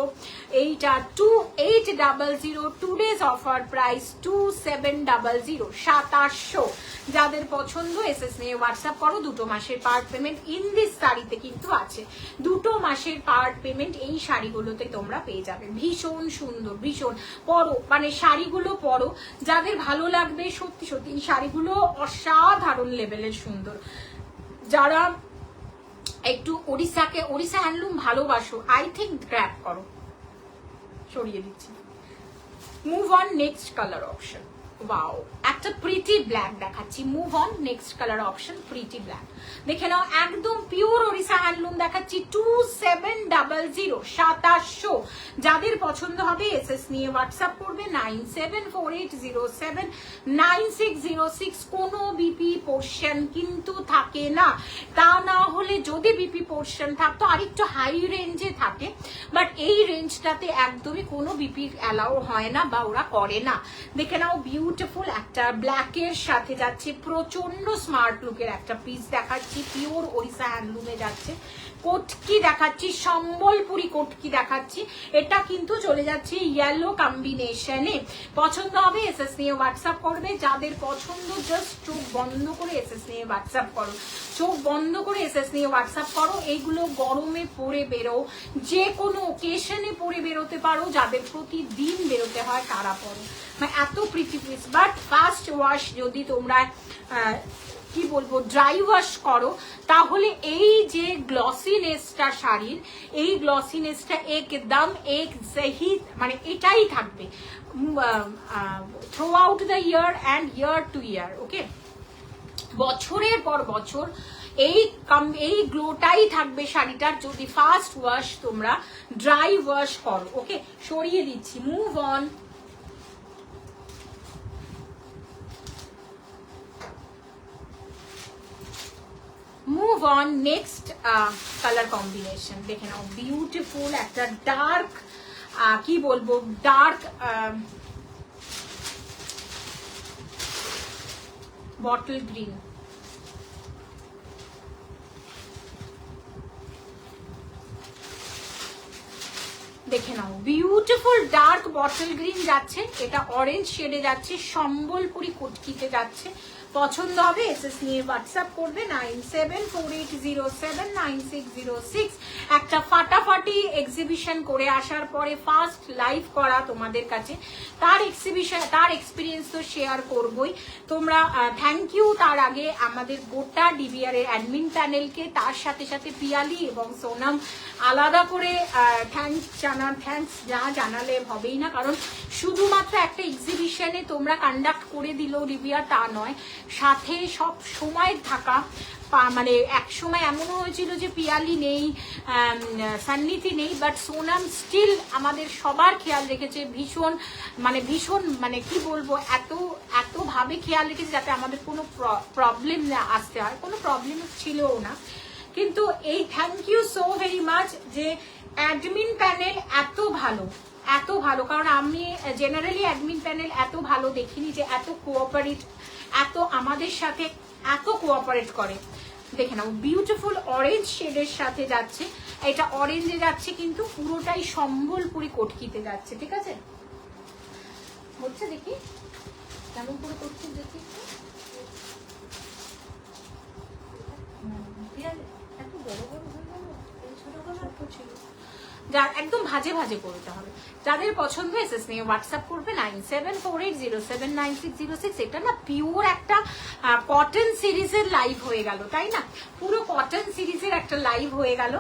এইটা 2800, টুডেজ অফার প্রাইস 2700, 2700। যাদের পছন্দ এসএস নিয়ে হোয়াটসঅ্যাপ করো। 2 মাসের পার্ট পেমেন্ট ইন দিস শাড়িতে কিন্তু আছে। 2 মাসের পার্ট পেমেন্ট এই শাড়িগুলোতে তোমরা পেয়ে যাবে। ভীষণ সুন্দর, ভীষণ পরো, মানে শাড়িগুলো পরো, যাদের ভালো লাগবে। সত্যি সত্যি এই শাড়িগুলো অসাধারণ লেভেলের সুন্দর। যারা একটু ওড়িশা হ্যান্ডলুম ভালোবাসো, আই থিঙ্ক গ্র্যাব করো। সরিয়ে দিচ্ছি। Move on next colour option. Wow, একটা প্রিটি ব্ল্যাক দেখাচ্ছি। Move on next colour option, pretty black. দেখে নাও, একদম পিওর ওড়িশা হ্যান্ডলুম দেখাচ্ছি। 2700, 2700। যাদের পছন্দ হবে এসএস নিয়ে হোয়াটসঅ্যাপ করবে 9748079606। কোনো বিপি পোর্শন কিন্তু থাকে না। তা না হলে যদি বিপি পোর্শন থাকতো আরেকটু হাই রেঞ্জে থাকে, বাট এই রেঞ্জটাতে একদমই কোনো বিপি অ্যালাউ হয় না বা ওরা করে না। দেখে নাও, বিউটিফুল একটা ব্ল্যাকের সাথে যাচ্ছে। প্রচন্ড স্মার্ট লুকের একটা পিস দেখাচ্ছি। পিওর ওড়িশা হ্যান্ডলুমে যাচ্ছে। কোটকি দেখাচ্ছি, সম্বলপুরি কোটকি দেখাচ্ছি। এটা কিন্তু চলে যাচ্ছে ইয়েলো কম্বিনেশনে। পছন্দ হবে এসএস নিয়ে হোয়াটসঅ্যাপ করবে। যাদের পছন্দ জাস্ট চোখ বন্ধ করে এসএস নিয়ে হোয়াটসঅ্যাপ করো। চোখ বন্ধ করে এসএস নিয়ে হোয়াটসঅ্যাপ করো। এইগুলো গরমে পরে বেরো, যে কোনো ওকেশনে পরে বেরোতে পারো। যাদের প্রতিদিন বেরোতে হয় তারা পরো। মানে এত pretty piece. But first wash যদি তোমরা কি বলবো ড্রাই ওয়াশ করো, তাহলে এই যে গ্লসিনেসটা শাড়ির, এই গ্লসিনেসটা একদম সহি, মানে এটাই থাকবে through out the year and year to year. Okay, বছরের পর বছর এই গ্লোটাই থাকবে শাড়িটার, যদি ফার্স্ট ওয়াশ তোমরা ড্রাই ওয়াশ করো। ওকে, সরিয়ে দিচ্ছি। Move on. Move on next colour combination. দেখে নাও, বিউটিফুল একটা ডার্ক, কি বলবো, ডার্ক বটল গ্রিন। দেখে নাও, বিউটিফুল ডার্ক বটল গ্রিন যাচ্ছে। এটা অরেঞ্জ শেডে যাচ্ছে, সম্বলপুরি কোটকিতে যাচ্ছে। পছন্দ হবে এসএস নিয়ে হোয়াটসঅ্যাপ করবে 9748079606। একটা ফাটাফাটি এক্সিবিশন করে আসার পরে ফার্স্ট লাইভ করা তোমাদের কাছে, তার এক্সপিরিয়েন্স তো শেয়ার করবই। তোমরা থ্যাংক ইউ তার আগে আমাদের গোটা ডিবিআর এর অ্যাডমিন প্যানেলকে, তার সাথে সাথে পিয়ালি এবং সোনাম আলাদা করে থ্যাংকস জানালে হবেই না, কারণ শুধুমাত্র একটা এক্সিবিশনে তোমরা কন্ডাক্ট করে দিল ডিবিআর তা নয়, সাথে সব সময় থাকা, মানে এক সময় এমনও হয়েছিল যে পিয়ালি নেই, সান্নিধি নেই, বাট সোনাম স্টিল আমাদের সবার খেয়াল রেখেছে, ভীষণ মানে কি বলবো, এতভাবে খেয়াল রেখেছে যাতে আমাদের কোনো প্রবলেম না আসতে হয়, কোনো প্রবলেম ছিলও না। কিন্তু এই thank you so very much যে অ্যাডমিন প্যানেল এত ভালো, কারণ আমি জেনারেলি অ্যাডমিন প্যানেল এত ভালো দেখিনি যে এত কোঅপারেট, এত আমাদের সাথে এত কোঅপারেট করে। দেখে নাও, বিউটিফুল অরেঞ্জ শেডের সাথে যাচ্ছে, এটা অরেঞ্জে যাচ্ছে কিন্তু পুরোটাই সম্বলপুরি কটকিতে যাচ্ছে, ঠিক আছে? হচ্ছে দেখি কেমন করে করছি দেখি, এত বড় বড় হয়ে গেল, ছোট ছিল, যার একদম ভাজে করতে হবে। যাদের পছন্দ এসএস নিয়ে হোয়াটসঅ্যাপ করবে 9748079606। এটা না পিওর একটা কটন সিরিজের লাইভ হয়ে গেল, তাই না? পুরো কটন সিরিজের একটা লাইভ হয়ে গেল।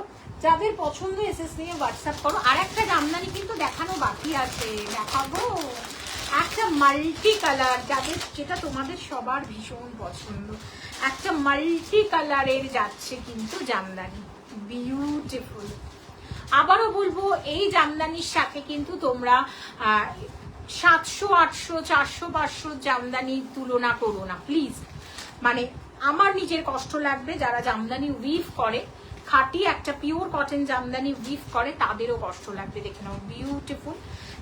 যাদের পছন্দ এসএস নিয়ে হোয়াটসঅ্যাপ করো। আর একটা জামদানি কিন্তু দেখানো বাকি আছে, দেখাবো একটা মাল্টি কালার, যেটা তোমাদের সবার ভীষণ পছন্দ, একটা মাল্টি কালারের যাচ্ছে কিন্তু জামদানি, বিউটিফুল। আবারও বলবো, এই জামদানির সাথে কিন্তু তোমরা 700, 800, 400, 500 জামদানি তুলনা করো না প্লিজ। মানে আমার নিজের কষ্ট লাগবে, যারা জামদানি উইভ করে, খাঁটি একটা পিওর কটন জামদানি উইভ করে, তাদেরও কষ্ট লাগবে। দেখে নাও, বিউটিফুল।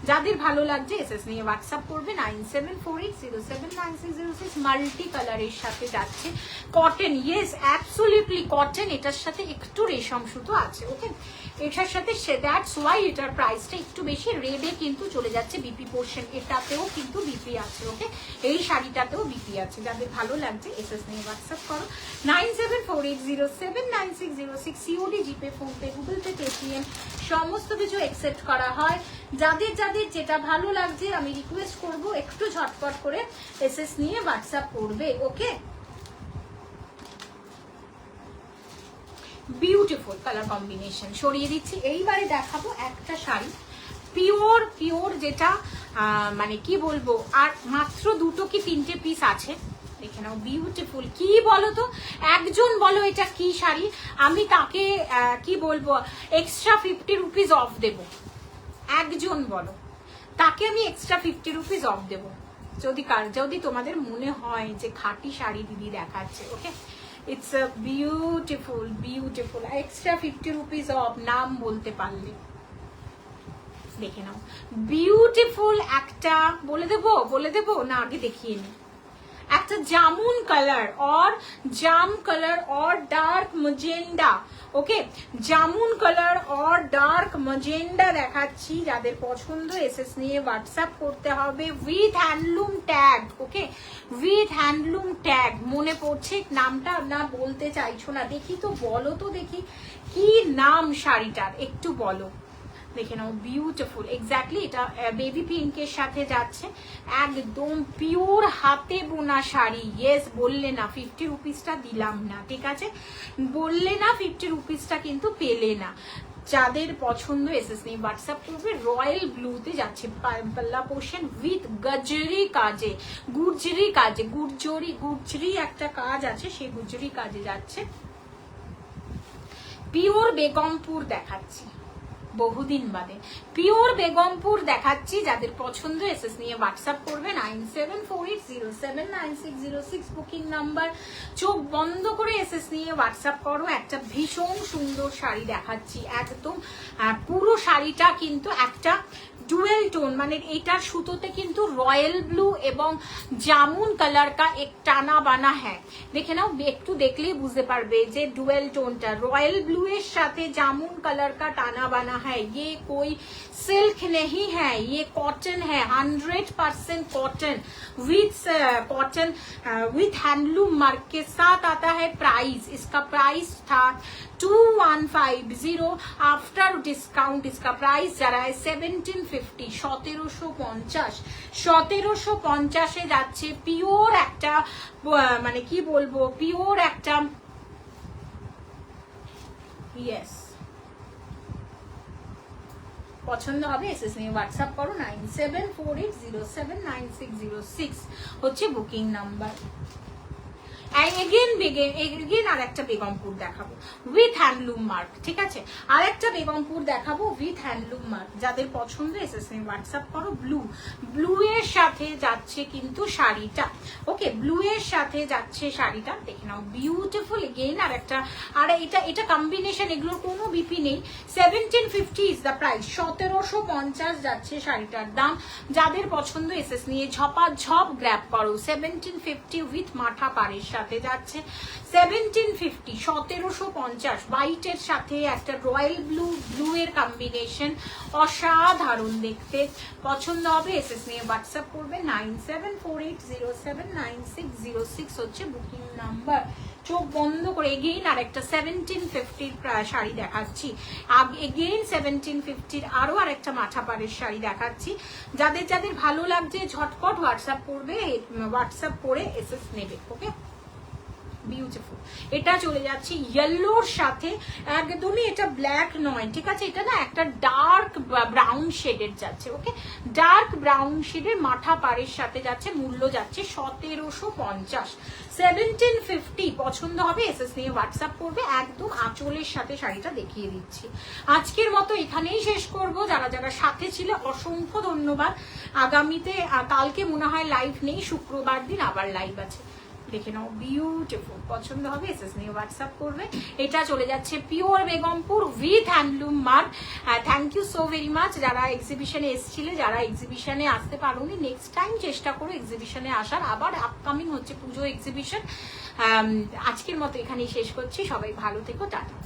যাদের ভালো লাগছে এসএস নিয়ে হোয়াটসঅ্যাপ করবে 9748079606। মাল্টি কালারের সাথে যাচ্ছে কটন, ইয়েস অ্যাবসলিউটলি কটন, এটার সাথে একটু রেশম সুতো আছে, ওকে? এটার সাথে দ্যাটস ওয়াই এটার প্রাইসটা একটু বেশি। রেডে কিন্তু চলে যাচ্ছে বিপি পোর্শন, এটাতেও কিন্তু বিপি আছে, ওকে? এই শাড়িটাতেও বিপি আছে। যাদের ভালো লাগছে এসএস নিয়ে হোয়াটসঅ্যাপ করো 9748079606। সিওডি, জিপে, ফোনপে, গুগল পে, পেটিএম সমস্ত কিছু অ্যাকসেপ্ট করা হয়। যাদের যেটা ভালো লাগছে আমি রিকোয়েস্ট করব একটু ঝটপট করে এসএস নিয়ে হোয়াটসঅ্যাপ করবে, ওকে? বিউটিফুল কালার কম্বিনেশন, সরিয়ে দিচ্ছি। এইবারে দেখাবো একটা শাড়ি পিওর যেটা মানে কি বলবো, আর মাত্র 2 কি 3টে পিস আছে, দেখে নাও। বিউটিফুল, কি বলো তো, একজন বলো এটা কি শাড়ি, আমি তাকে কি বলবো এক্সট্রা 50 রুপিস অফ দেবো। একজন বলো, তাকে আমি এক্সট্রা 50 রুপিস অফ দেবো, যদি তোমাদের মনে হয় যে খাঁটি শাড়ি দিদি দেখাচ্ছে, okay? It's a beautiful extra 50 rupees off, নাম বলতে পারলে। দেখে নাও, বিউটিফুল একটা, বলে দেবো না আগে দেখিয়ে নি। একটা জামুন কালার और জাম কালার और ডার্ক মজেন্ডা, ওকে? জামুন কালার और ডার্ক মজেন্ডা দেখাচ্ছি। যাদের পছন্দ এসএস নিয়ে হোয়াটসঅ্যাপ করতে হবে with handloom tag, okay? With handloom tag. মনে পড়ছে নামটা না, বলতে চাইছো না, দেখি তো বলো তো, দেখি কি নাম শাড়িটার, একটু বলো। দেখে নাও, বিউটিফুল, এক্স্যাক্টলি এটা বেবি পিঙ্কের সাথে যাচ্ছে, একদম পিওর হাতে বোনা শাড়ি। ইয়েস, বললে না 50 রুপিসটা দিলাম না, ঠিক আছে? বললে না 50 রুপিসটা কিন্তু পেলে না। যাদের পছন্দ এসএস নিয়ে হোয়াটসঅ্যাপ করবে। রয়্যাল ব্লুতে যাচ্ছে পাল্লা পোর্শন উইথ গজরি কাজে, গুজরি একটা কাজ আছে, সেই গুজরি কাজে যাচ্ছে। পিওর বেগমপুর দেখাচ্ছি, বহুদিন বাদে পিওর বেগমপুর দেখাচ্ছি। যাদের পছন্দ এসএস নিয়ে হোয়াটসঅ্যাপ করবে 9748079606 বুকিং নাম্বার। চোখ বন্ধ করে এসএস নিয়ে হোয়াটসঅ্যাপ করো। একটা ভীষণ সুন্দর শাড়ি দেখাচ্ছি, একদম পুরো শাড়িটা কিন্তু একটা ডুয়েল টোন, মানে এইটার সুতোতে কিন্তু রয়্যাল ব্লু এবং জামুন কালার কা এক টানা বানা হ্যাঁ। দেখে নাও, একটু দেখলেই বুঝতে পারবে যে ডুয়েল টোনটা রয়্যাল ব্লू এর সাথে জামুন कलर का टाना बना है। ये कोई सिल्क नहीं है, ये कॉटन है, 100% कॉटन विथ हैंडलूम मार्क के साथ आता है। प्राइस, इसका प्राइस था 2150, आफ्टर डिस्काउंट इसका प्राइस जरा है 1750, 1750 যাচ্ছে। পিওর একটা মানে কি বলবো, পিওর একটা ইয়েস, পছন্দ হবে এসএস নিয়ে হোয়াটসঅ্যাপ করো 9748079606 হচ্ছে বুকিং নাম্বার। এগেন আর একটা বেগমপুর দেখাবো উইথ হ্যান্ডলুম মার্ক, ঠিক আছে? আর একটা বেগমপুর দেখাবো উইথ হ্যান্ডলুম মার্ক। যাদের পছন্দ এসএসএম হোয়াটসঅ্যাপ করো। ব্লু এর সাথে যাচ্ছে কিন্তু শাড়িটা, ওকে, ব্লু এর সাথে যাচ্ছে শাড়িটা, দেখে নাও বিউটিফুল। এগেইন আর একটা, আর এটা কম্বিনেশন, এগুলোর কোনো বিপি নেই। 1750 ইজ দ্য প্রাইস, 1750 যাচ্ছে শাড়িটার দাম। যাদের পছন্দ এসএস নিয়ে ঝপাঝপ গ্র্যাব করো। 1750 উইথ মাঠা পাড়ের সাথে যাচ্ছে 1750, 1750 হোয়াইটের সাথে একটা রয়্যাল ব্লু এর কম্বিনেশন, অসাধারণ দেখতে। পছন্দ হবে এসএস নিয়ে হোয়াটসঅ্যাপ করবে। 9748079606 হচ্ছে বুকিং নাম্বার। চোখ বন্ধ করে এগেইন আর একটা 1750 শাড়ি দেখাচ্ছি। এগেইন 1750 আরো আর একটা মাথা পাড়ের শাড়ি দেখাচ্ছি। যাদের যাদের ভালো লাগছে ঝটপট হোয়াটসঅ্যাপ করবে, হোয়াটসঅ্যাপ করে এসএস নেবে, ওকে। বিউটিফুল। এটা চলে যাচ্ছে ইয়েলোর সাথে, একদমই এটা ব্ল্যাক নয়, ঠিক আছে? এটা না একটা ডার্ক ব্রাউন শেডের যাচ্ছে, ওকে, ডার্ক ব্রাউন শেডের মাথা পাড়ের সাথে যাচ্ছে। মূল্য যাচ্ছে 1750, 1750। পছন্দ হবে এসএস নিয়ে হোয়াটসঅ্যাপ করবে। একদম আঁচলের সাথে শাড়িটা দেখিয়ে দিচ্ছি। আজকের মতো এখানেই শেষ করব। যারা যারা সাথে ছিল অসংখ্য ধন্যবাদ। আগামীতে কালকে মনে হয় লাইভ নেই, শুক্রবার দিন আবার লাইভ আছে, দেখে নাও বিউটিফুল। পছন্দ হবে এসএস নিয়ে হোয়াটসঅ্যাপ করবে। এটা চলে যাচ্ছে pure Begumpur with handloom mark. Thank you so very much যারা এক্সিবিশনে এসেছিলে। যারা এক্সিবিশনে আসতে পারোনি, নেক্সট টাইম চেষ্টা করো এক্সিবিশনে আসার। আবার আপকামিং হচ্ছে পুজো এক্সিবিশন। আজকের মতো এখানেই শেষ করছি। সবাই ভালো থেকো, টাটা।